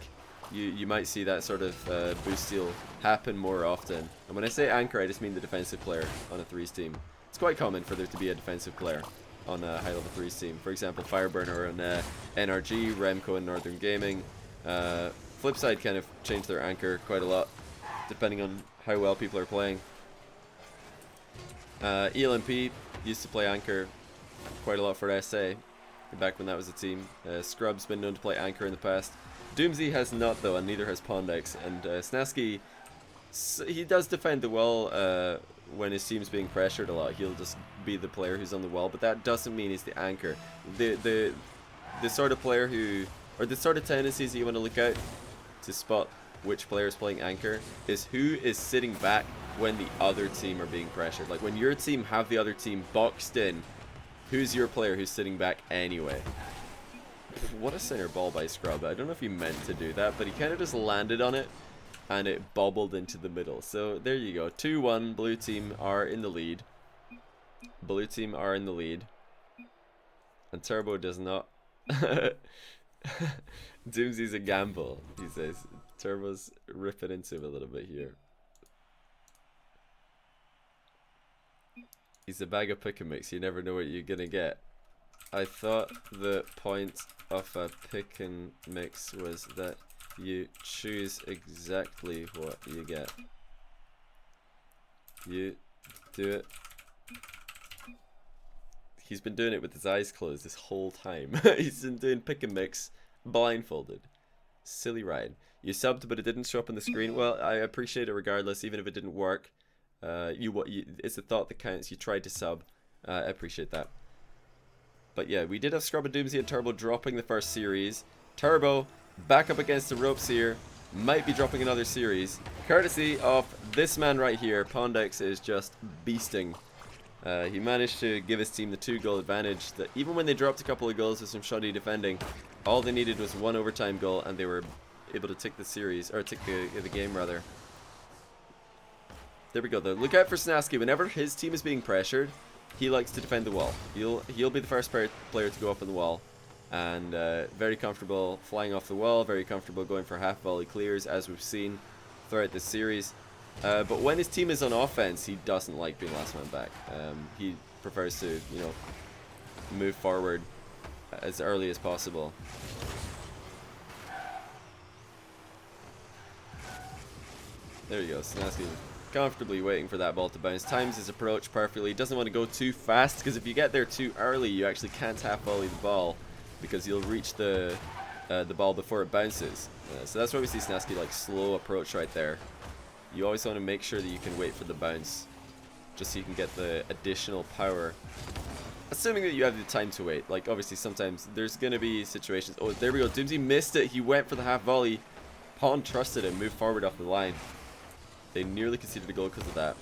[SPEAKER 1] you might see that sort of boost steal happen more often. And when I say anchor, I just mean the defensive player on a 3s team. It's quite common for there to be a defensive player on a high level 3s team. For example, Fireburner and NRG, Remco and Northern Gaming. Flipside kind of changed their anchor quite a lot. depending on how well people are playing. ELMP used to play Anchor quite a lot for SA, back when that was a team. Scrub's been known to play Anchor in the past. Doomsee has not though, and neither has Pwndx. And Snaski, he does defend the wall when his team's being pressured a lot. He'll just be the player who's on the wall, but that doesn't mean he's the anchor. The sort of player who, or the sort of tendencies that you want to look out to spot which player is playing anchor is who is sitting back when the other team are being pressured. Like when your team have the other team boxed in, who's your player who's sitting back anyway? What a center ball by Scrub. I don't know if he meant to do that, but he kind of just landed on it and it bobbled into the middle. So there you go. 2-1. Blue team are in the lead. Blue team are in the lead. And Turbo does not. Doomsy's a gamble, he says. Turbo's ripping into him a little bit here. He's a bag of pick and mix. You never know what you're gonna get. I thought the point of a pick and mix was that you choose exactly what you get. You do it. He's been doing it with his eyes closed this whole time. He's been doing pick and mix blindfolded. Silly Ryan. You subbed, but it didn't show up on the screen. Well, I appreciate it regardless, even if it didn't work. It's a thought that counts. You tried to sub. I appreciate that. But yeah, we did have Scrub and Doomsee and Turbo dropping the first series. Turbo back up against the ropes here. Might be dropping another series. Courtesy of this man right here. Pwndx is just beasting. He managed to give his team the 2-goal advantage. That even when they dropped a couple of goals with some shoddy defending, all they needed was one overtime goal and they were able to take the series, or take the game rather. There we go though. Look out for Snaski. Whenever his team is being pressured, he likes to defend the wall. He'll be the first player to go up on the wall, and very comfortable flying off the wall, very comfortable going for half volley clears, as we've seen throughout this series. But when his team is on offense, he doesn't like being last man back. He prefers to, move forward as early as possible. There you go, Snaski comfortably waiting for that ball to bounce. Times his approach perfectly. He doesn't want to go too fast, because if you get there too early, you actually can't half volley the ball, because you'll reach the ball before it bounces. So that's why we see Snaski like slow approach right there. You always want to make sure that you can wait for the bounce, just so you can get the additional power. Assuming that you have the time to wait. Like obviously sometimes there's gonna be situations. Oh, there we go. Doomsee missed it. He went for the half volley. Pawn trusted him, moved forward off the line. They nearly conceded a goal because of that.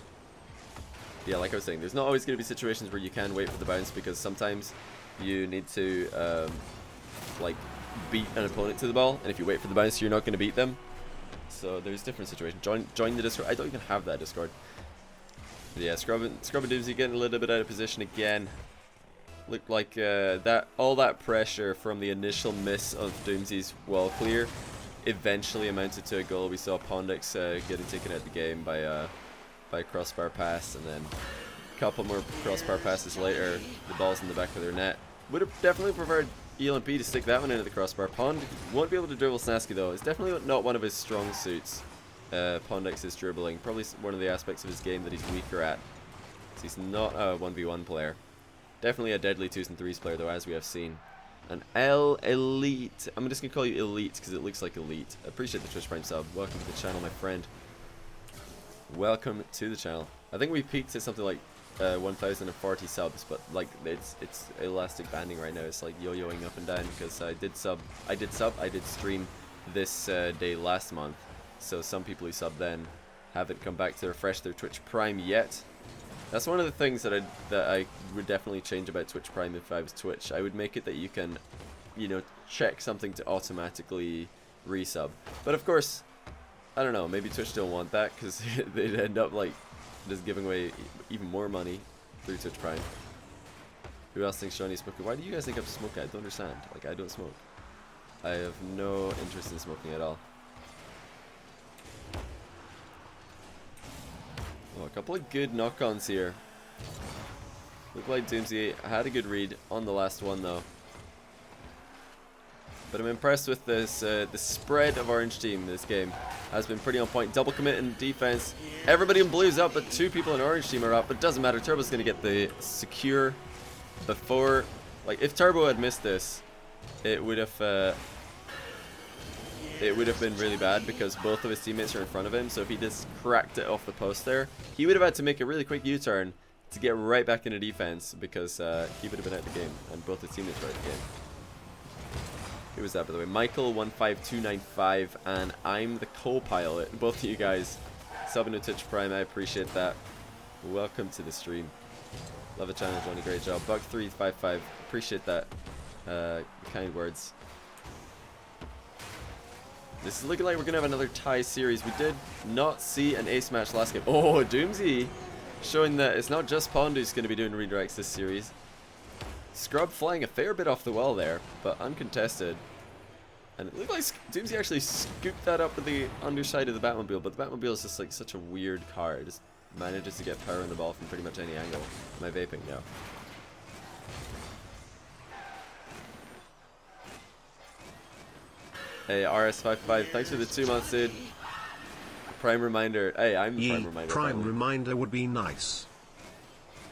[SPEAKER 1] Yeah, like I was saying, there's not always going to be situations where you can wait for the bounce, because sometimes you need to like beat an opponent to the ball, and if you wait for the bounce, you're not going to beat them. So there's different situations. Join the Discord. I don't even have that Discord. But yeah, Scrub and Doomsee getting a little bit out of position again. Looked like all that pressure from the initial miss of Doomsee's wall clear eventually amounted to a goal. We saw Pwndx getting taken out of the game by a crossbar pass, and then a couple more crossbar passes later, the ball's in the back of their net. Would have definitely preferred ELMP to stick that one into the crossbar. Pond won't be able to dribble Snaski though. It's definitely not one of his strong suits. Pwndx is dribbling, probably one of the aspects of his game that he's weaker at. So he's not a 1v1 player. Definitely a deadly 2s and 3s player though, as we have seen. An Elite. I'm just gonna call you Elite because it looks like Elite. I appreciate the Twitch Prime sub. Welcome to the channel, my friend. Welcome to the channel. I think we peaked at something like 1,040 subs, but like it's elastic banding right now. It's like yo-yoing up and down because I did stream this day last month. So some people who subbed then haven't come back to refresh their Twitch Prime yet. That's one of the things that I would definitely change about Twitch Prime if I was Twitch. I would make it that you can, check something to automatically resub. But of course, I don't know, maybe Twitch don't want that because they'd end up like just giving away even more money through Twitch Prime. Who else thinks Shawnee's smoking? Why do you guys think I'm smoking? I don't understand. Like, I don't smoke. I have no interest in smoking at all. Oh, a couple of good knock-ons here. Look like Doomsee had a good read on the last one though. But I'm impressed with this. The spread of Orange team this game has been pretty on point. Double commit in defense. Everybody in blue's up, but 2 people in Orange team are up. But it doesn't matter. Turbo's going to get the secure before. Like, if Turbo had missed this, it would have been really bad because both of his teammates are in front of him. So if he just cracked it off the post there, he would have had to make a really quick U-turn to get right back into defense because he would have been out of the game and both his teammates were out of the game. Who was that, by the way? Michael15295, and I'm the co-pilot. Both of you guys subbing to Twitch Prime, I appreciate that. Welcome to the stream. Love a channel, Johnny. Great job. Bug355, appreciate that. Kind words. This is looking like we're gonna have another tie series. We did not see an ace match last game. Oh, Doomsee showing that it's not just Pwndx who's gonna be doing redirects this series. Scrub flying a fair bit off the wall there, but uncontested. And it looked like Doomsee actually scooped that up with the underside of the Batmobile, but the Batmobile is just like such a weird car. It just manages to get power on the ball from pretty much any angle. Am I vaping now? Hey, RS55, thanks for the 2 months, dude. Prime reminder. Hey, I'm the Prime reminder.
[SPEAKER 2] Prime reminder would be nice.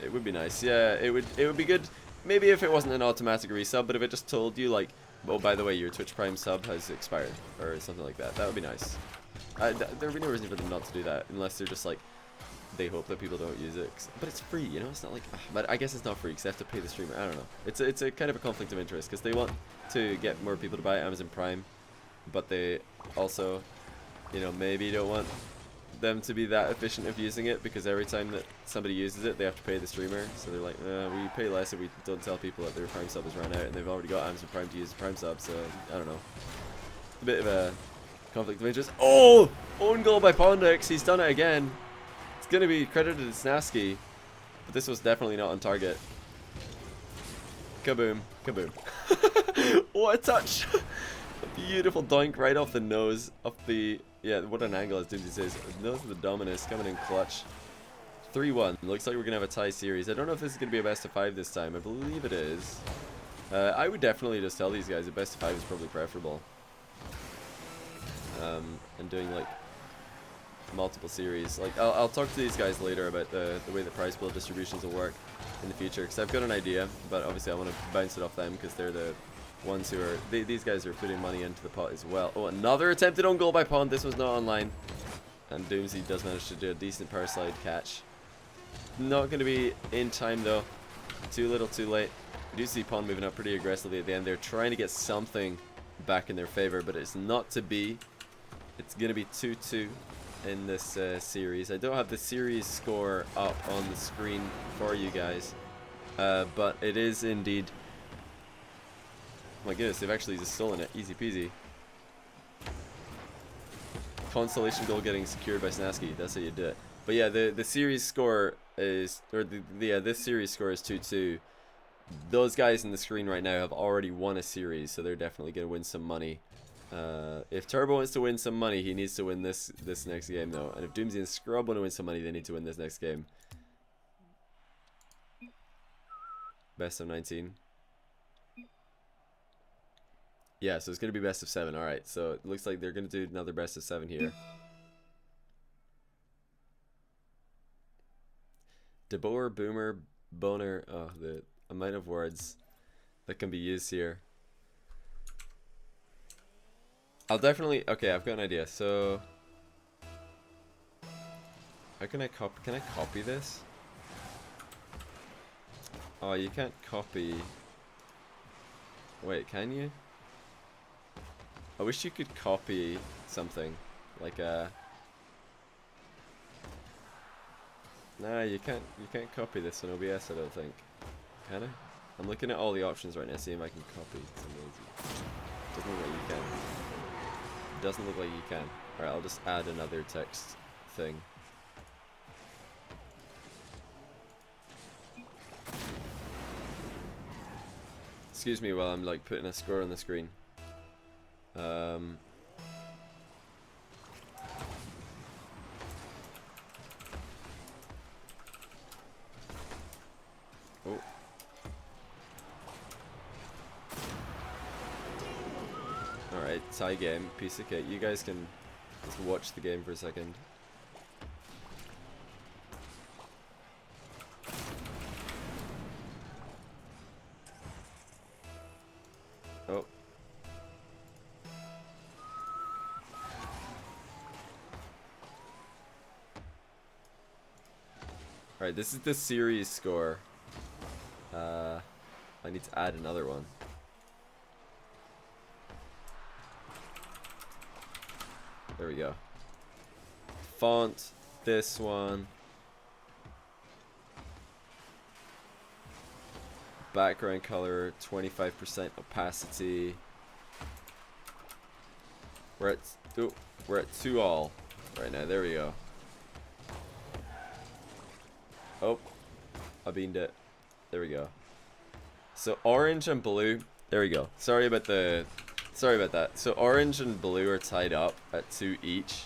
[SPEAKER 1] It would be nice, yeah. It would be good. Maybe if it wasn't an automatic resub, but if it just told you like, oh, by the way, your Twitch Prime sub has expired or something like that. That would be nice. There would be no reason for them not to do that unless they're just like they hope that people don't use it. But it's free, you know. It's not like. But I guess it's not free because they have to pay the streamer. I don't know. It's a kind of a conflict of interest because they want to get more people to buy Amazon Prime, but they also, you know, maybe don't want them to be that efficient of using it because every time that somebody uses it they have to pay the streamer, so they're like, we pay less if we don't tell people that their Prime sub has run out and they've already got Amazon Prime to use the Prime sub, so I don't know. A bit of a conflict of interest. Oh! Own goal by Pwndx, he's done it again. It's going to be credited to Snaski, but this was definitely not on target. Kaboom. Kaboom. What a touch! A beautiful doink right off the nose of the... Yeah, what an angle, as Doomsee says. Nose of the Dominus coming in clutch. 3-1. Looks like we're going to have a tie series. I don't know if this is going to be a best of 5 this time. I believe it is. I would definitely just tell these guys a best of 5 is probably preferable. And doing like multiple series. Like I'll talk to these guys later about the way the prize pool distributions will work in the future, because I've got an idea, but obviously I want to bounce it off them because they're the ones who are these guys are putting money into the pot as well. Oh, another attempted own goal by Pond. This was not online, and Doomsee does manage to do a decent power slide catch. Not going to be in time though. Too little, too late. We do see Pond moving up pretty aggressively at the end. They're trying to get something back in their favor, but it's not to be. It's going to be 2-2 in this series. I don't have the series score up on the screen for you guys, but it is indeed. Oh my goodness, they've actually just stolen it. Easy peasy. Consolation goal getting secured by Snaski. That's how you do it. But yeah, the series score is, or this series score is 2-2. Those guys in the screen right now have already won a series, so they're definitely going to win some money. If Turbo wants to win some money, he needs to win this next game though. And if Doomsee and Scrub want to win some money, they need to win this next game. Best of 19. Yeah, so it's going to be best of 7. Alright, so it looks like they're going to do another best of 7 here. DeBoer, Boomer, Boner. Oh, the amount of words that can be used here. I'll definitely... Okay, I've got an idea. So... How can I copy this? Oh, you can't copy... Wait, can you? I wish you could copy something. Like a... Nah, you can't copy this on OBS, I don't think. Can I? I'm looking at all the options right now, seeing if I can copy some lazy. Doesn't look like you can. Doesn't look like you can. Alright, I'll just add another text thing. Excuse me while I'm like putting a score on the screen. Oh. tie game. Piece of cake. You guys can just watch the game for a second. Oh. Alright, this is the series score. I need to add another one. There we go. Font, this one. Background color, 25% opacity. We're at 2-all right now. There we go. Oh, I beamed it. There we go. So orange and blue. There we go. Sorry about that. So orange and blue are tied up at 2 each,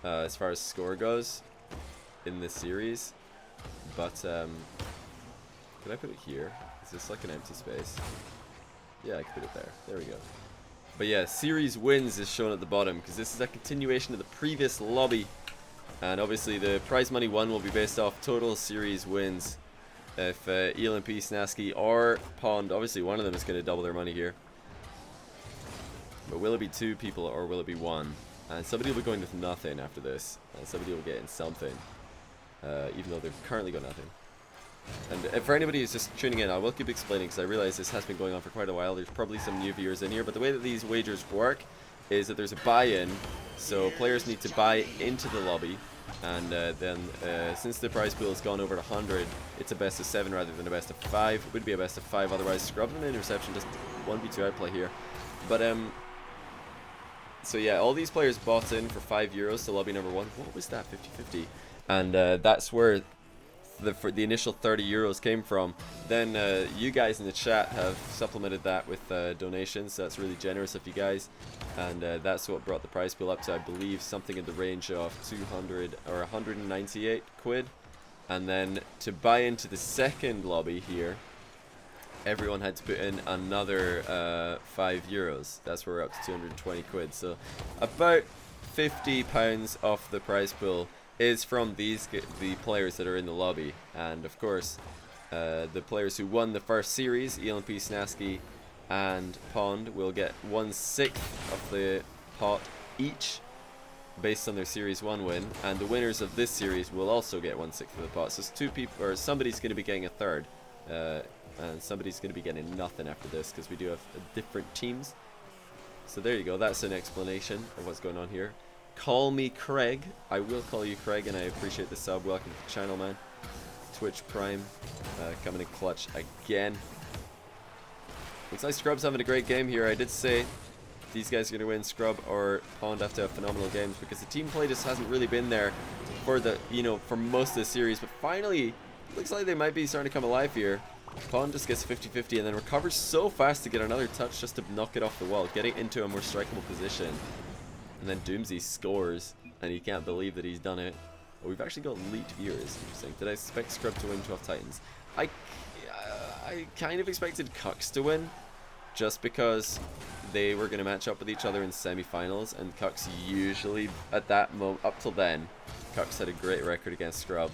[SPEAKER 1] as far as score goes in this series. But can I put it here? Is this like an empty space? Yeah, I can put it there. There we go. But yeah, series wins is shown at the bottom because this is a continuation of the previous lobby. And obviously the prize money won will be based off total series wins. If ELMP, Snaski, or Pwndx, obviously one of them is going to double their money here. But will it be 2 people or will it be 1? And somebody will be going with nothing after this. And somebody will get in something. Even though they've currently got nothing. And for anybody who's just tuning in, I will keep explaining because I realize this has been going on for quite a while. There's probably some new viewers in here. But the way that these wagers work is that there's a buy-in. So players need to buy into the lobby. And then since the prize pool has gone over 100, it's a best of 7 rather than a best of 5. It would be a best of 5 otherwise. Scrub and interception, just 1v2 outplay here. But so yeah, all these players bought in for €5 to lobby number 1. What was that? 50-50. And that's where the initial €30 came from. Then you guys in the chat have supplemented that with donations, so that's really generous of you guys. And that's what brought the prize pool up to, I believe, something in the range of 200 or 198 quid. And then to buy into the second lobby here, everyone had to put in another €5. That's where we're up to 220 quid. So about £50 off the prize pool is from the players that are in the lobby. And of course, the players who won the first series, ELMP, Snaski, and Pwndx, will get 1/6 of the pot each based on their series 1 win, and the winners of this series will also get 1/6 of the pot. So it's 2 people, or somebody's going to be getting a third, and somebody's going to be getting nothing after this because we do have different teams. So there you go, that's an explanation of what's going on here. Call me Craig. I will call you Craig, and I appreciate the sub. Welcome to the channel, man. Twitch Prime coming in clutch again. Looks like Scrub's having a great game here. I did say these guys are going to win. Scrub or Pwndx have to have phenomenal games because the team play just hasn't really been there for the, for most of the series. But finally, looks like they might be starting to come alive here. Pwndx just gets 50-50 and then recovers so fast to get another touch just to knock it off the wall, getting into a more strikeable position. And then Doomsee scores, and you can't believe that he's done it. Oh, we've actually got elite viewers. Interesting. Did I expect Scrub to win 12 Titans? I kind of expected Cucks to win, just because they were going to match up with each other in semi-finals, and Cucks usually, at that moment, up till then, Cucks had a great record against Scrub.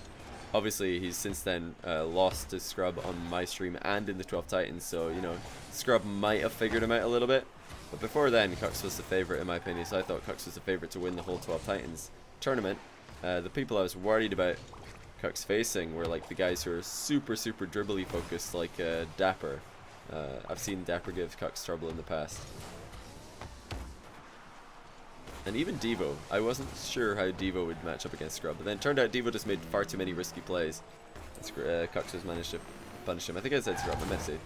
[SPEAKER 1] Obviously, he's since then lost to Scrub on my stream and in the 12 Titans, so, Scrub might have figured him out a little bit. But before then, Cucks was the favourite in my opinion, so I thought Cucks was the favourite to win the whole 12 Titans tournament. The people I was worried about Cucks facing were like the guys who are super dribbly focused, like Dapper. I've seen Dapper give Cucks trouble in the past. And even Devo. I wasn't sure how Devo would match up against Scrub, but then it turned out Devo just made far too many risky plays. Cucks has managed to punish him. I think I said Scrub, I meant to say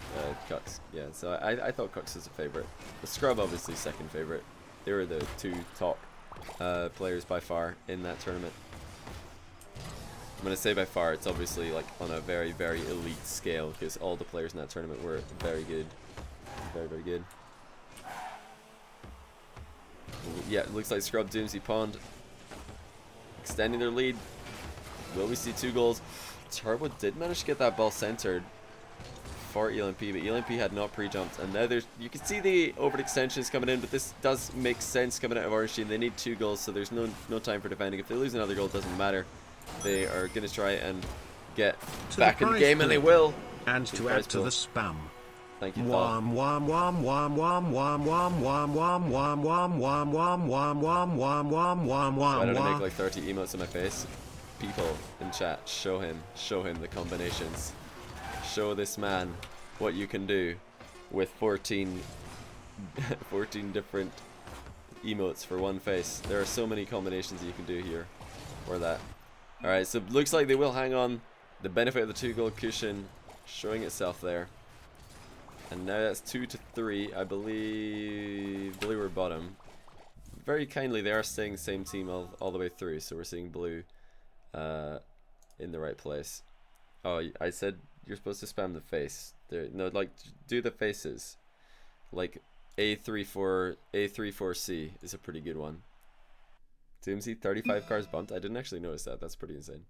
[SPEAKER 1] Cucks. Yeah, so I thought Cucks was a favourite. But Scrub obviously second favourite. They were the 2 top players by far in that tournament. I'm going to say by far, it's obviously like on a very elite scale because all the players in that tournament were very good. Very good. Yeah, it looks like Scrub, Doomsee, Pwndx extending their lead. Will we see 2 goals? Turbo did manage to get that ball centered for ELMP, but ELMP had not pre-jumped, and now you can see the overextensions coming in, but this does make sense coming out of Orange Team. They need 2 goals, so there's no time for defending. If they lose another goal, it doesn't matter. They are going to try and get back in the game, and they will.
[SPEAKER 2] And to add to the spam.
[SPEAKER 1] Thank you,
[SPEAKER 2] Wam wam wam wam wam wam wam wam wam wam wam wam wam wam wam wam wam wam
[SPEAKER 1] Why
[SPEAKER 2] wam
[SPEAKER 1] don't I make
[SPEAKER 2] wam.
[SPEAKER 1] like 30 emotes in my face? People in chat, show him the combinations. Show this man what you can do with 14 different emotes for one face. There are so many combinations you can do here for that. Alright, so it looks like they will hang on. The benefit of the 2 goal cushion showing itself there. And now that's 2-3. I believe Blue are bottom. Very kindly, they are staying same team all the way through, so we're seeing Blue in the right place. Oh, I said you're supposed to spam the face. No, like, do the faces. Like, A34C is a pretty good one. Doomsee, 35 cars bumped. I didn't actually notice that. That's pretty insane.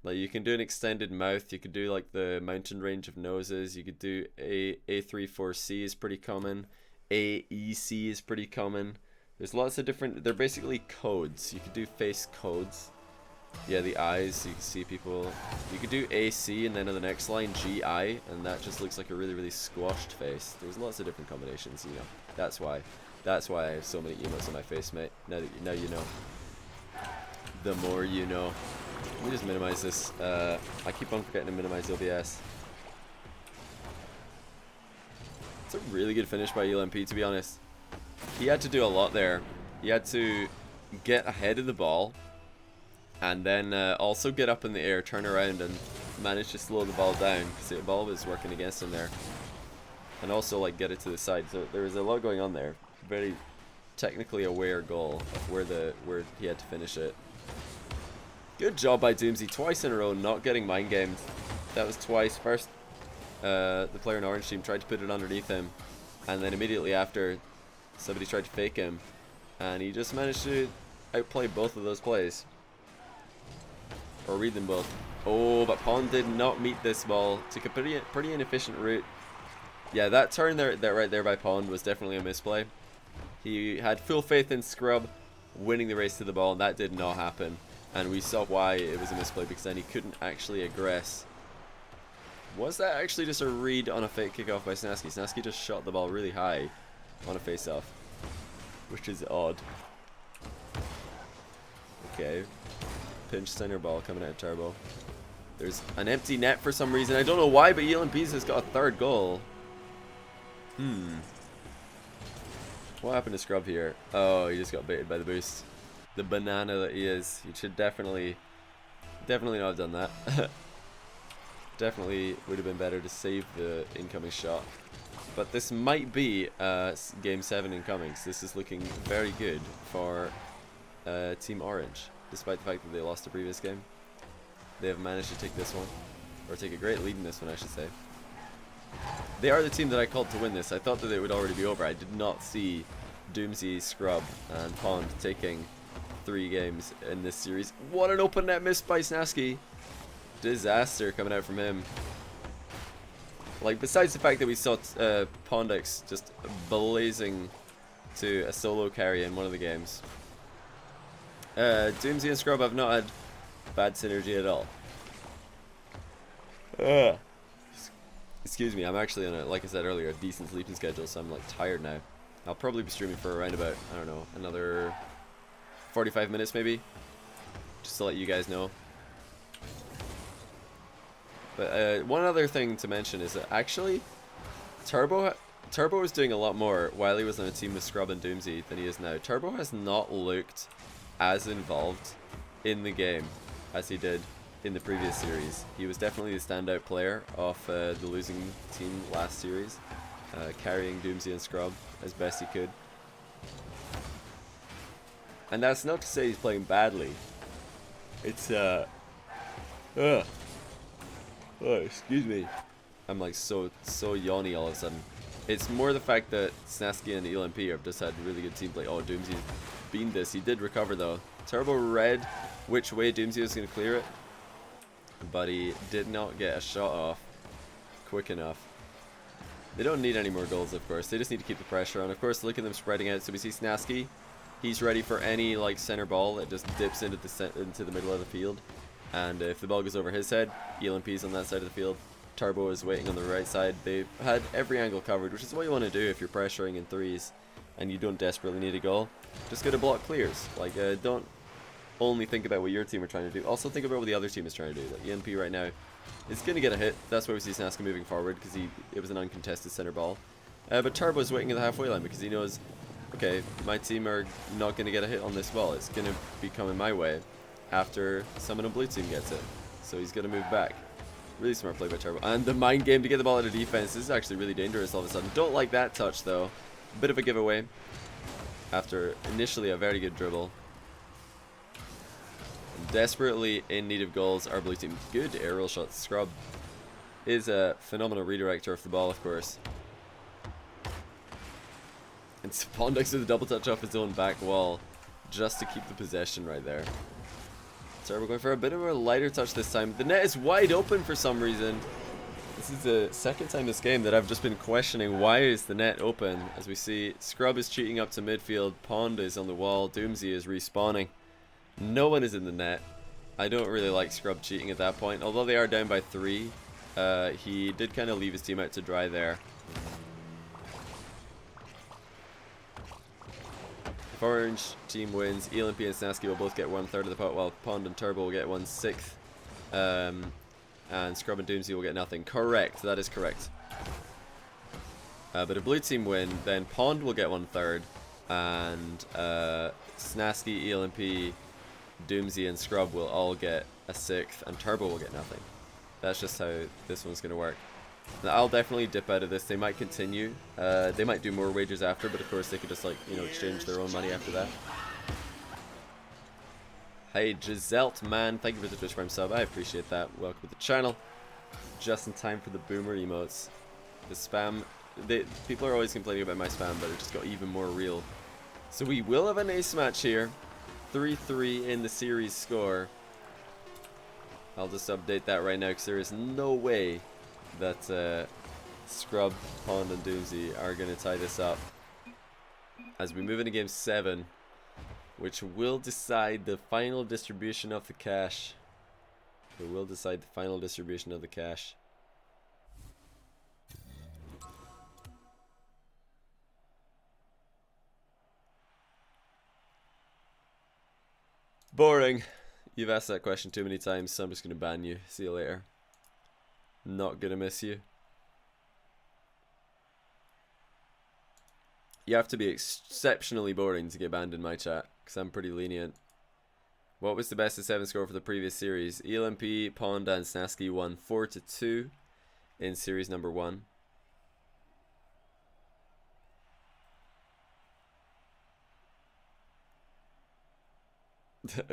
[SPEAKER 1] Like, you can do an extended mouth. You could do like the mountain range of noses. You could do A34C is pretty common. AEC is pretty common. There's lots of different. They're basically codes. You could do face codes. Yeah, the eyes. You can see people. You could do AC and then on the next line GI, and that just looks like a really squashed face. There's lots of different combinations. You know. That's why I have so many emotes on my face, mate. Now you know. The more you know. Let me just minimize this. I keep on forgetting to minimize OBS. It's a really good finish by ELMP, to be honest. He had to do a lot there. He had to get ahead of the ball, and then also get up in the air, turn around, and manage to slow the ball down, because the ball was working against him there. And also, like, get it to the side. So there was a lot going on there. Very technically aware goal of where he had to finish it. Good job by Doomsee, twice in a row not getting mind gamed. That was twice. First, the player in Orange Team tried to put it underneath him, and then immediately after, somebody tried to fake him, and he just managed to outplay both of those plays. Or read them both. Oh, but Pond did not meet this ball. Took a pretty inefficient route. Yeah, that turn there, right there by Pond was definitely a misplay. He had full faith in Scrub winning the race to the ball, and that did not happen. And we saw why it was a misplay, because then he couldn't actually aggress. Was that actually just a read on a fake kickoff by Snaski? Snaski just shot the ball really high on a face-off, which is odd. Okay. Pinch center ball coming out of Turbo. There's an empty net for some reason. I don't know why, but ELMP's has got a 3rd goal. What happened to Scrub here? Oh, he just got baited by the boost. The banana that he is. He should definitely not have done that. Definitely would have been better to save the incoming shot. But this might be Game 7 incoming, so this is looking very good for Team Orange. Despite the fact that they lost the previous game, they have managed to take this one. Or take a great lead in this one, I should say. They are the team that I called to win this. I thought that it would already be over. I did not see Doomsee, Scrub, and Pond taking 3 games in this series. What an open net miss by Snaski. Disaster coming out from him. Like, besides the fact that we saw Pwndx just blazing to a solo carry in one of the games. Doomsee and Scrub have not had bad synergy at all. Excuse me, I'm actually on a, like I said earlier, a decent sleeping schedule, so I'm like tired now. I'll probably be streaming for around about, I don't know, another 45 minutes maybe, just to let you guys know. But one other thing to mention is that actually Turbo was doing a lot more while he was on a team with Scrub and Doomsee than he is now. Turbo has not looked as involved in the game as he did in the previous series. He was definitely the standout player of the losing team last series, carrying Doomsee and Scrub as best he could. And that's not to say he's playing badly. It's oh, excuse me. I'm like so yawny all of a sudden. It's more the fact that Snaski and ELMP have just had really good team play. Oh, Doomsee beamed this. He did recover though. Turbo read which way Doomsee was going to clear it, but he did not get a shot off. quick enough. They don't need any more goals, of course. They just need to keep the pressure on. Of course, look at them spreading out. So we see Snaski. He's ready for any like center ball that just dips into the middle of the field. And if the ball goes over his head, ELMP's on that side of the field. Turbo is waiting on the right side. They've had every angle covered, which is what you want to do if you're pressuring in threes and you don't desperately need a goal. Just go to block clears. Like, don't only think about what your team are trying to do. Also think about what the other team is trying to do. Like, ELMP right now is going to get a hit. That's why we see Snaski moving forward, because it was an uncontested center ball. But Turbo is waiting at the halfway line because he knows, okay, my team are not going to get a hit on this ball. It's going to be coming my way after someone on blue team gets it. So he's going to move back. Really smart play by Turbo. And the mind game to get the ball out of defense. This is actually really dangerous all of a sudden. Don't like that touch though. Bit of a giveaway after initially a very good dribble. Desperately in need of goals, our blue team. Good aerial shot. Scrub is a phenomenal redirector of the ball, of course. And Pwndx with a double touch off his own back wall just to keep the possession right there. So we're going for a bit of a lighter touch this time. The net is wide open for some reason. This is the second time this game that I've just been questioning why is the net open. As we see, Scrub is cheating up to midfield. Pond is on the wall. Doomsee is respawning. No one is in the net. I don't really like Scrub cheating at that point. Although they are down by 3, he did kind of leave his team out to dry there. If Orange team wins, ELMP and Snaski will both get 1/3 of the pot, while Pond and Turbo will get 1/6. And Scrub and Doomsee will get nothing. Correct, that is correct. But if blue team win, then Pond will get 1/3, and Snaski, ELMP, Doomsee and Scrub will all get a 1/6, and Turbo will get nothing. That's just how this one's going to work. Now, I'll definitely dip out of this. They might continue. They might do more wagers after, but of course they could just, like, you know, exchange their own money after that. Hey, Giselt, man, thank you for the Twitch Prime sub. I appreciate that. Welcome to the channel. Just in time for the boomer emotes. The spam, people are always complaining about my spam, but it just got even more real. So we will have an ace match here. 3-3 in the series score. I'll just update that right now because there is no way that Scrub, Pond, and Doomsee are going to tie this up. As we move into game 7, which will decide the final distribution of the cash. It will decide the final distribution of the cash. Boring. You've asked that question too many times, so I'm just going to ban you. See you later. Not going to miss you. You have to be exceptionally boring to get banned in my chat, because I'm pretty lenient. What was the best of 7 score for the previous series? ELMP, Pond, and Snaski won 4-2 in series number 1.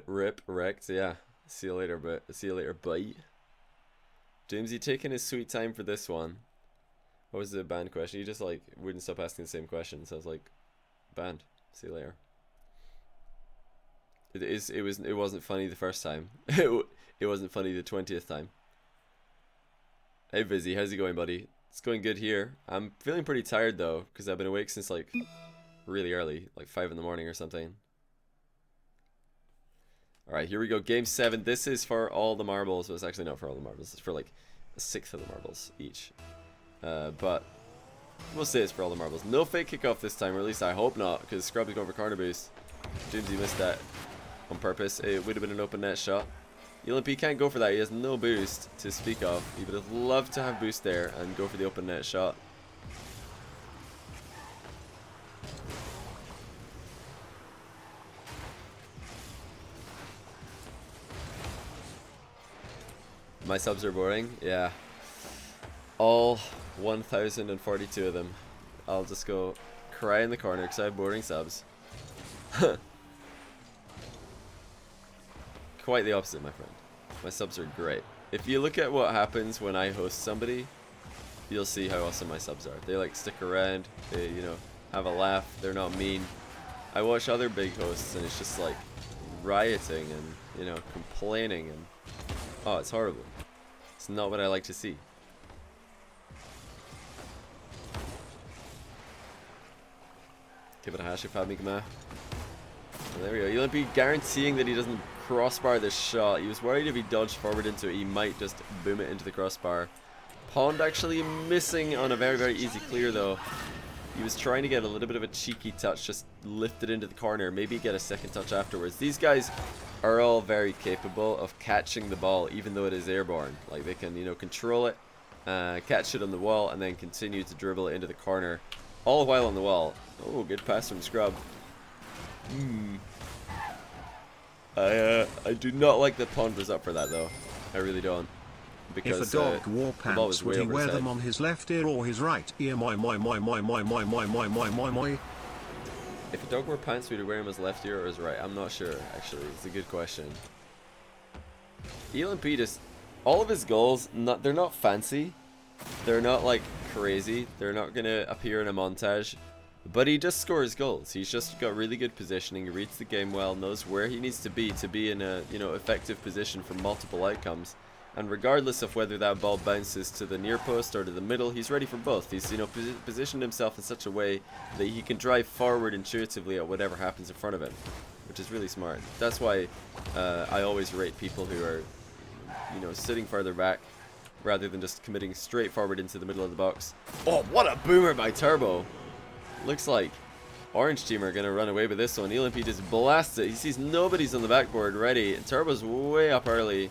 [SPEAKER 1] Rip, wrecked, yeah. See you later, bye. Doomsey taking his sweet time for this one. What was the ban question? He just like wouldn't stop asking the same question, so I was like, banned. See you later. It wasn't funny the first time. It wasn't funny the 20th time. Hey Vizzy, how's it going, buddy? It's going good here. I'm feeling pretty tired though, because I've been awake since like really early, like 5 in the morning or something. Alright, here we go. Game 7. This is for all the marbles. Well, it's actually not for all the marbles. It's for like 1/6 of the marbles each. But we'll say it's for all the marbles. No fake kickoff this time, or at least I hope not, because Scrub is going for corner boost. Doomsey missed that on purpose. It would have been an open net shot. ELMP can't go for that. He has no boost to speak of. He would have loved to have boost there and go for the open net shot. My subs are boring, yeah. All 1,042 of them. I'll just go cry in the corner because I have boring subs. Quite the opposite, my friend. My subs are great. If you look at what happens when I host somebody, you'll see how awesome my subs are. They like stick around, they, you know, have a laugh, they're not mean. I watch other big hosts and it's just like rioting and, you know, complaining and oh, it's horrible. It's not what I like to see. Give it a hash if Amigma. There we go. ELMP guaranteeing that he doesn't crossbar this shot. He was worried if he dodged forward into it, he might just boom it into the crossbar. Pond actually missing on a very, very easy clear though. He was trying to get a little bit of a cheeky touch, just lift it into the corner, maybe get a second touch afterwards. These guys are all very capable of catching the ball, even though it is airborne. Like they can, you know, control it, catch it on the wall, and then continue to dribble it into the corner, all while on the wall. Oh, good pass from Scrub. I do not like that Pond was up for that though. I really don't. Because
[SPEAKER 2] if a dog wore pants, would he wear them on his left ear or his right ear? My.
[SPEAKER 1] If a dog wore pants, would he wear them his left ear or his right? I'm not sure, actually. It's a good question. ELMP just, all of his goals, they're not fancy. They're not like crazy. They're not going to appear in a montage. But he just scores goals. He's just got really good positioning. He reads the game well, knows where he needs to be in a, you know, effective position for multiple outcomes. And regardless of whether that ball bounces to the near post or to the middle, he's ready for both. He's, you know, positioned himself in such a way that he can drive forward intuitively at whatever happens in front of him, which is really smart. That's why I always rate people who are, you know, sitting further back rather than just committing straight forward into the middle of the box. Oh, what a boomer by Turbo! Looks like Orange team are going to run away with this one. ELMP just blasts it. He sees nobody's on the backboard ready. And Turbo's way up early.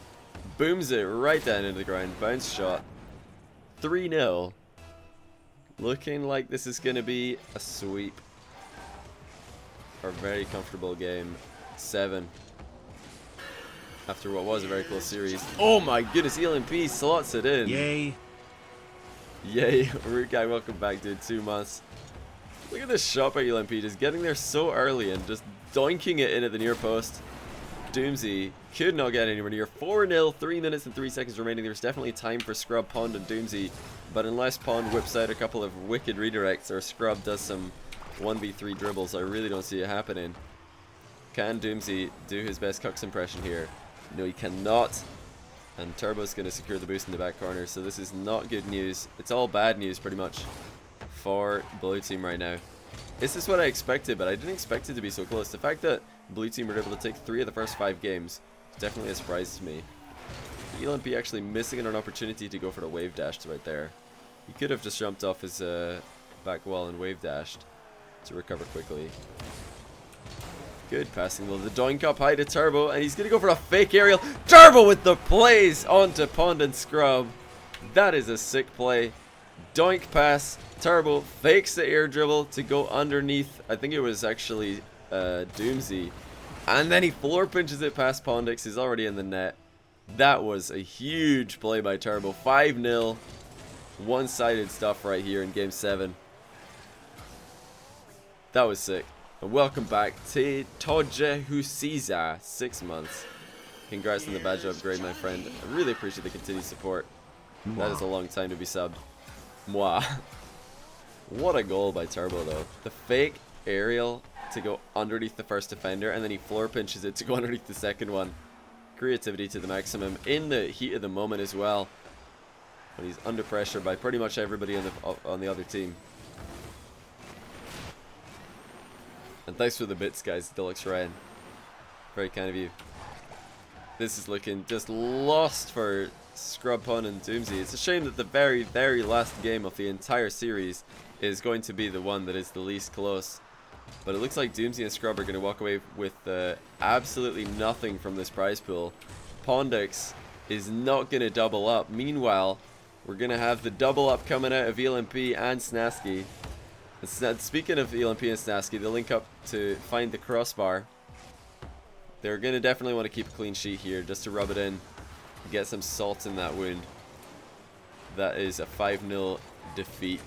[SPEAKER 1] Booms it right down into the ground. Bounce shot. 3-0. Looking like this is going to be a sweep. Or a very comfortable game. 7. After what was a very close series. Oh my goodness, ELMP slots it in.
[SPEAKER 2] Yay.
[SPEAKER 1] Yay. Root guy, welcome back, dude. 2 months. Look at this shot by ELMP, just getting there so early and just doinking it in at the near post. Doomsee could not get anywhere near. 4-0, 3 minutes and 3 seconds remaining. There's definitely time for Scrub, Pond, and Doomsee, but unless Pond whips out a couple of wicked redirects or Scrub does some 1v3 dribbles, I really don't see it happening. Can Doomsee do his best Cucks impression here? No, he cannot. And Turbo's going to secure the boost in the back corner, so this is not good news. It's all bad news, pretty much, for Blue Team right now. This is what I expected, but I didn't expect it to be so close. The fact that Blue Team were able to take 3 of the first 5 games is definitely a surprise to me. ELMP actually missing an opportunity to go for the wave dash right there. He could have just jumped off his back wall and wave dashed to recover quickly. Good passing though. The doink up high to Turbo, and he's going to go for a fake aerial. Turbo with the plays onto Pond and Scrub. That is a sick play. Doink pass. Turbo fakes the air dribble to go underneath. I think it was actually Doomsee. And then he floor pinches it past Pwndx. He's already in the net. That was a huge play by Turbo. 5-0. One-sided stuff right here in Game 7. That was sick. And welcome back to Toje Husiza. 6 months. Congrats on the badge upgrade, my friend. I really appreciate the continued support. That is a long time to be subbed. Mwah. What a goal by Turbo though. The fake aerial to go underneath the first defender, and then he floor pinches it to go underneath the second one. Creativity to the maximum in the heat of the moment as well, when he's under pressure by pretty much everybody on the other team. And thanks for the bits, guys. Deluxe Ryan, very kind of you. This is looking just lost for Scrub, Pond, and Doomsee. It's a shame that the very, very last game of the entire series is going to be the one that is the least close. But it looks like Doomsee and Scrub are going to walk away with absolutely nothing from this prize pool. Pwndx is not going to double up. Meanwhile, we're going to have the double up coming out of ELMP and Snaski. Speaking of ELMP and Snaski, they'll link up to find the crossbar. They're going to definitely want to keep a clean sheet here just to rub it in. Get some salt in that wound. That is a 5-0 defeat.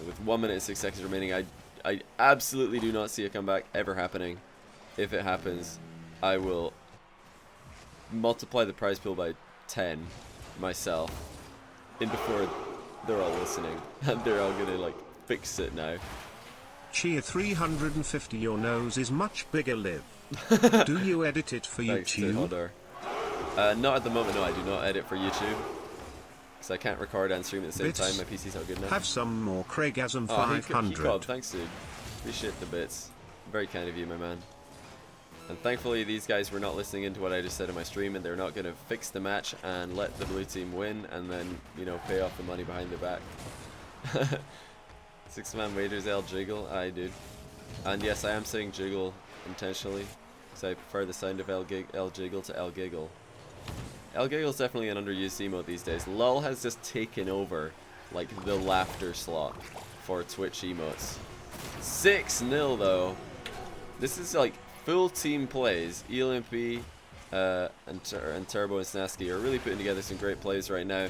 [SPEAKER 1] With 1 minute and 6 seconds remaining, I absolutely do not see a comeback ever happening. If it happens, I will multiply the prize pool by 10 myself. And before they're all listening, and they're all gonna like fix it now.
[SPEAKER 2] Cheer 350. Your nose is much bigger, Liv. Do you edit it for
[SPEAKER 1] Thanks
[SPEAKER 2] YouTube?
[SPEAKER 1] Not at the moment, no, I do not edit for YouTube. because I can't record and stream at the same
[SPEAKER 2] Bits.
[SPEAKER 1] time. My PC's not good enough.
[SPEAKER 2] Have some more Craigasm
[SPEAKER 1] Oh, hey,
[SPEAKER 2] 500.
[SPEAKER 1] Keycob, thanks, dude. Appreciate the bits. Very kind of you, my man. And thankfully, these guys were not listening into what I just said in my stream, and they're not going to fix the match and let the blue team win, and then, you know, pay off the money behind their back. 6-man wagers, L jiggle. Aye, dude. And yes, I am saying jiggle intentionally, because I prefer the sound of L jiggle to L giggle. L giggle is definitely an underused emote these days. LOL has just taken over, like, the laughter slot for Twitch emotes. 6-0 though. This is like full team plays. ELMP and Turbo and Snaski are really putting together some great plays right now.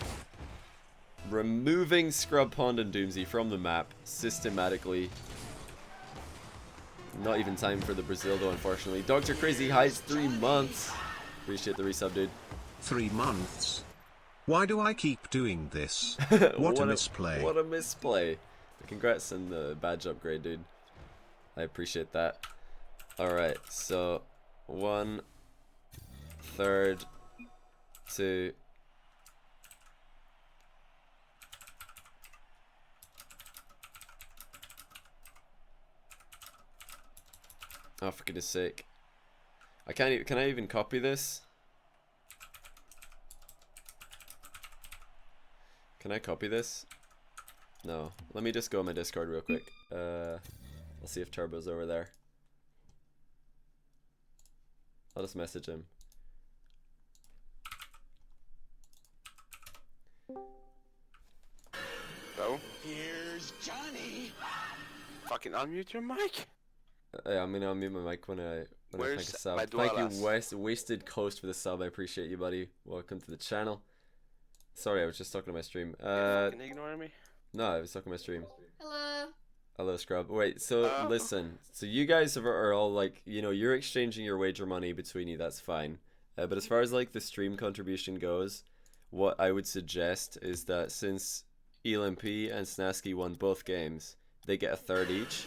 [SPEAKER 1] Removing Scrub, Pond, and Doomsee from the map systematically. Not even time for the Brazil though, unfortunately. Dr. Crazy hides 3 months. Appreciate the resub, dude.
[SPEAKER 2] 3 months. Why do I keep doing this? What a misplay.
[SPEAKER 1] What a misplay. Congrats on the badge upgrade, dude. I appreciate that. Alright, so 1/3, 2. Oh, for goodness sake. I can't even, can I even copy this? Can I copy this? No. Let me just go on my Discord real quick. I'll see if Turbo's over there. I'll just message him.
[SPEAKER 4] Go.
[SPEAKER 3] Here's Johnny.
[SPEAKER 4] Fucking unmute your mic.
[SPEAKER 1] Yeah, I'm gonna unmute my mic when I thank a sub.
[SPEAKER 4] my
[SPEAKER 1] Thank you,
[SPEAKER 4] Dualas?
[SPEAKER 1] Wasted Coast, for the sub. I appreciate you, buddy. Welcome to the channel. Sorry, I was just talking to my stream.
[SPEAKER 4] You fucking ignoring me?
[SPEAKER 1] No, I was talking to my stream.
[SPEAKER 5] Hello.
[SPEAKER 1] Hello, Scrub. Wait, so listen. So you guys are all like, you know, you're exchanging your wager money between you. That's fine. But as far as like the stream contribution goes, what I would suggest is that since ELMP and Snaski won both games, they get a third each,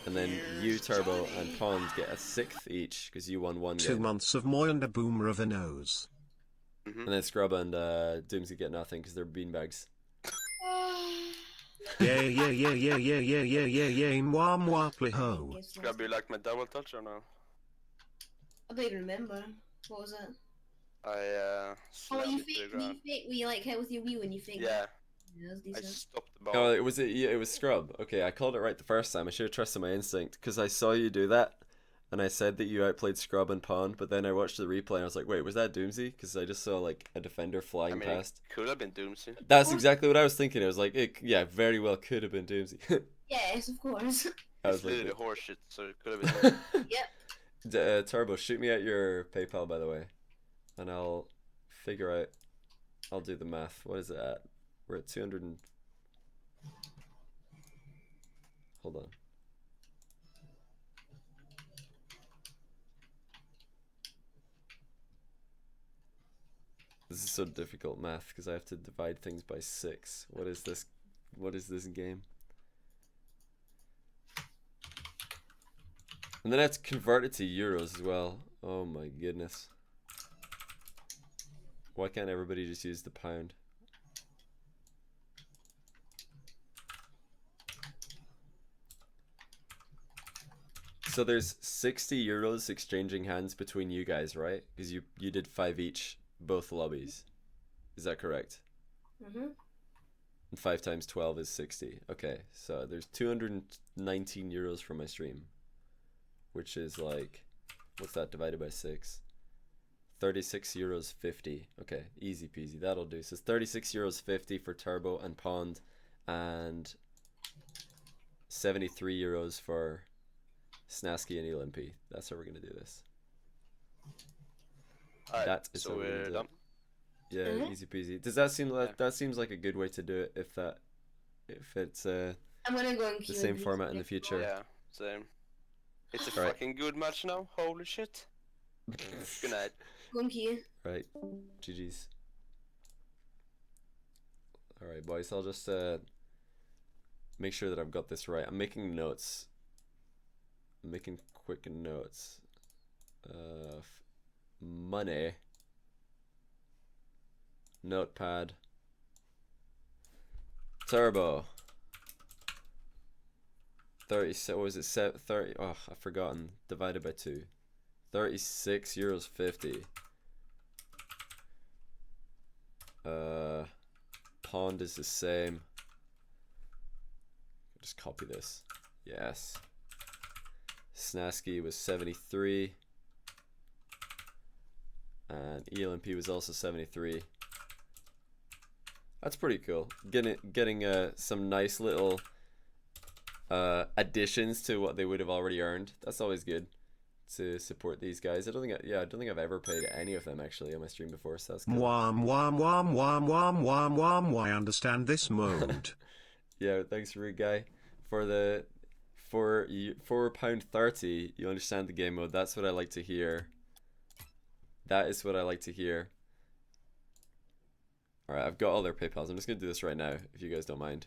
[SPEAKER 1] and then you, Turbo, and Pond get a sixth each because you won one
[SPEAKER 2] 2
[SPEAKER 1] game.
[SPEAKER 2] months of Moy and a boomer of a nose.
[SPEAKER 1] And then Scrub and Doomsee get nothing because they're beanbags.
[SPEAKER 2] Yeah, yeah, yeah, yeah, yeah, yeah, yeah, yeah, yeah, mwah, mwah, play ho.
[SPEAKER 4] Scrub, you like my double touch or no?
[SPEAKER 5] I don't even remember. What was it?
[SPEAKER 4] I
[SPEAKER 5] Oh,
[SPEAKER 4] slammed
[SPEAKER 5] you
[SPEAKER 4] it to the
[SPEAKER 5] fake,
[SPEAKER 4] ground.
[SPEAKER 5] were you like hit with your Wii when you fake?
[SPEAKER 4] Yeah,
[SPEAKER 5] Yeah, that was
[SPEAKER 4] I
[SPEAKER 5] decent.
[SPEAKER 4] stopped the ball.
[SPEAKER 1] Oh, it was yeah, it was Scrub. Okay, I called it right the first time. I should have trusted my instinct because I saw you do that, and I said that you outplayed Scrub and Pond. But then I watched the replay and I was like, wait, was that Doomsee? Because I just saw like a defender flying
[SPEAKER 4] I mean,
[SPEAKER 1] past.
[SPEAKER 4] it could have been Doomsee.
[SPEAKER 1] That's exactly what I was thinking. It was like, yeah, very well could have been Doomsee.
[SPEAKER 5] Yes, of course.
[SPEAKER 1] I was
[SPEAKER 4] It's literally
[SPEAKER 1] like,
[SPEAKER 4] horseshit, so it could have been him.
[SPEAKER 5] Yep.
[SPEAKER 1] Turbo, shoot me out your PayPal, by the way, and I'll figure out. I'll do the math. What is it at? We're at 200 and... Hold on. This is so difficult math because I have to divide things by 6. What is this? What is this game? And then I have to convert it to euros as well. Oh my goodness. Why can't everybody just use the pound? So there's 60 euros exchanging hands between you guys, right? Because you did 5 each, both lobbies. Is that correct?
[SPEAKER 5] Mhm.
[SPEAKER 1] And 5 times 12 is 60. Okay, so there's 219 euros from my stream, which is like, what's that divided by 6? 36 euros 50. Okay, easy peasy, that'll do. So it's 36 euros 50 for Turbo and Pond, and 73 euros for Snaski and ELMP. That's how we're gonna do this.
[SPEAKER 4] Alright,
[SPEAKER 1] That is
[SPEAKER 4] so
[SPEAKER 1] how we're gonna
[SPEAKER 4] we're
[SPEAKER 1] do
[SPEAKER 4] done.
[SPEAKER 1] it. Yeah,
[SPEAKER 5] Mhm.
[SPEAKER 1] easy peasy. Does that seem like
[SPEAKER 4] Yeah.
[SPEAKER 1] that seems like a good way to do it? If it's
[SPEAKER 5] I'm gonna go and
[SPEAKER 1] the
[SPEAKER 5] queue
[SPEAKER 1] same
[SPEAKER 5] these
[SPEAKER 1] format in the
[SPEAKER 5] next
[SPEAKER 1] future.
[SPEAKER 4] Yeah, same. It's a
[SPEAKER 1] Right.
[SPEAKER 4] fucking good match now. Holy shit. Good night.
[SPEAKER 5] Go and queue.
[SPEAKER 1] Right, GG's. All right, boys. I'll just make sure that I've got this right. I'm making notes. I'm making quick notes. Money. Notepad. Turbo. 30, what was it? 30, oh, I've forgotten. Divided by 2. 36 euros 50. Pond is the same. Just copy this. Yes. Snaski was 73. And ELMP was also 73. That's pretty cool. Getting some nice little additions to what they would have already earned. That's always good to support these guys. I don't think I've ever paid any of them actually on my stream before, so that's cool.
[SPEAKER 2] I understand this mode.
[SPEAKER 1] Yeah, thanks Rude Guy for the for £4.30. You understand the game mode. That's what I like to hear. That is what I like to hear. All right, I've got all their PayPals. I'm just gonna do this right now, if you guys don't mind.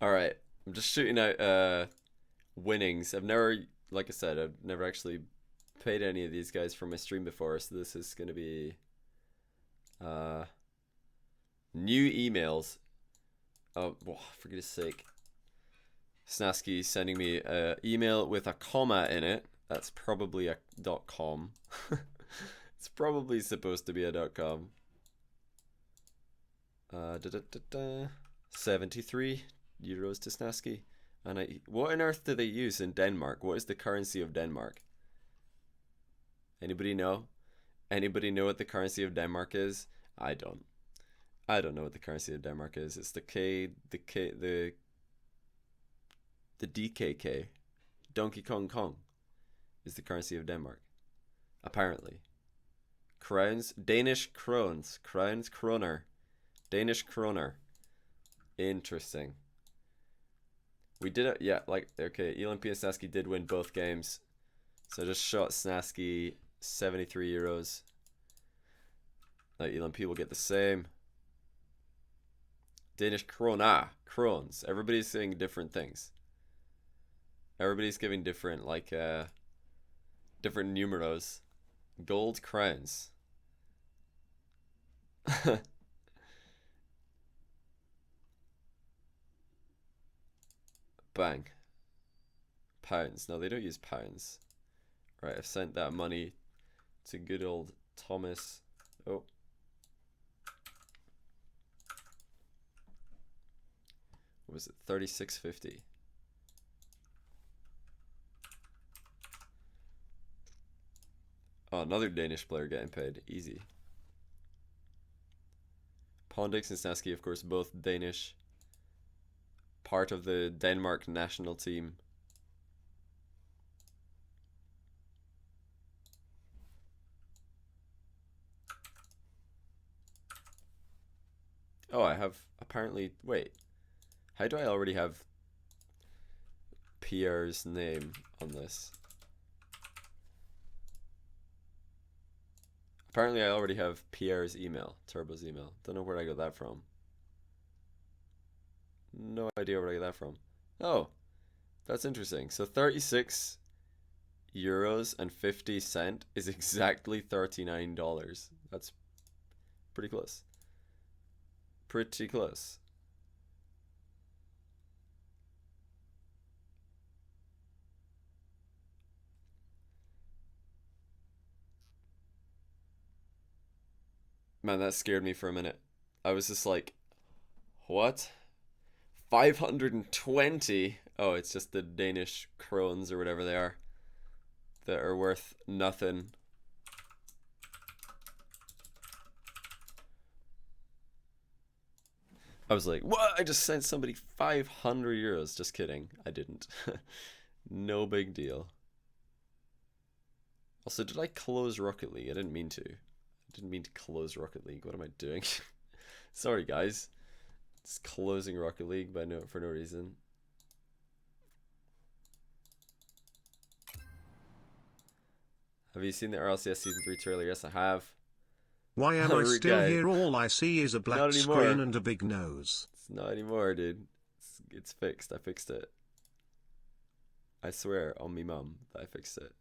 [SPEAKER 1] Alright, I'm just shooting out winnings. I've never, like I said, I've never actually paid any of these guys for my stream before, so this is going to be new emails. Oh, for goodness sake. Snaski sending me an email with a comma in it. That's probably a .com. It's probably supposed to be a .com. 73 euros to Snaski. And what on earth do they use in Denmark? What is the currency of Denmark? Anybody know? Anybody know what the currency of Denmark is? I don't. I don't know what the currency of Denmark is. It's the DKK. Donkey Kong Kong is the currency of Denmark. Apparently. Crowns, Danish krones. Crowns, kroner. Danish kroner. Interesting. We did it, yeah, like, okay, ELMP and Snaski did win both games. So I just shot Snaski 73 euros. Now ELMP will get the same. Danish krona, krones. Everybody's saying different things. Everybody's giving different, like, different numeros. Gold crowns. Bang. Pounds. No, they don't use pounds. Right, I've sent that money to good old Thomas. Oh. What was it? 36.50. Oh, another Danish player getting paid. Easy. Pwndx and Snaski, of course, both Danish. Part of the Denmark national team. Oh, I have apparently. Wait, how do I already have Pierre's name on this? Apparently, I already have Pierre's email, Turbo's email. Don't know where I got that from. No idea where I got that from. Oh, that's interesting. So 36 euros and 50 cents is exactly $39. That's pretty close. Pretty close. Man, that scared me for a minute. I was just like, what? 520? Oh, it's just the Danish krones or whatever they are that are worth nothing. I was like, what? I just sent somebody 500 euros. Just kidding. I didn't. No big deal. Also, did I close Rocket League? I didn't mean to. I didn't mean to close Rocket League. What am I doing? Sorry, guys. It's closing Rocket League for no reason. Have you seen the RLCS Season 3 trailer? Yes, I have.
[SPEAKER 2] Why am I still here? All I see is a black
[SPEAKER 1] Not anymore.
[SPEAKER 2] screen and a big nose.
[SPEAKER 1] It's not anymore, dude. It's fixed. I fixed it. I swear on me mum that I fixed it.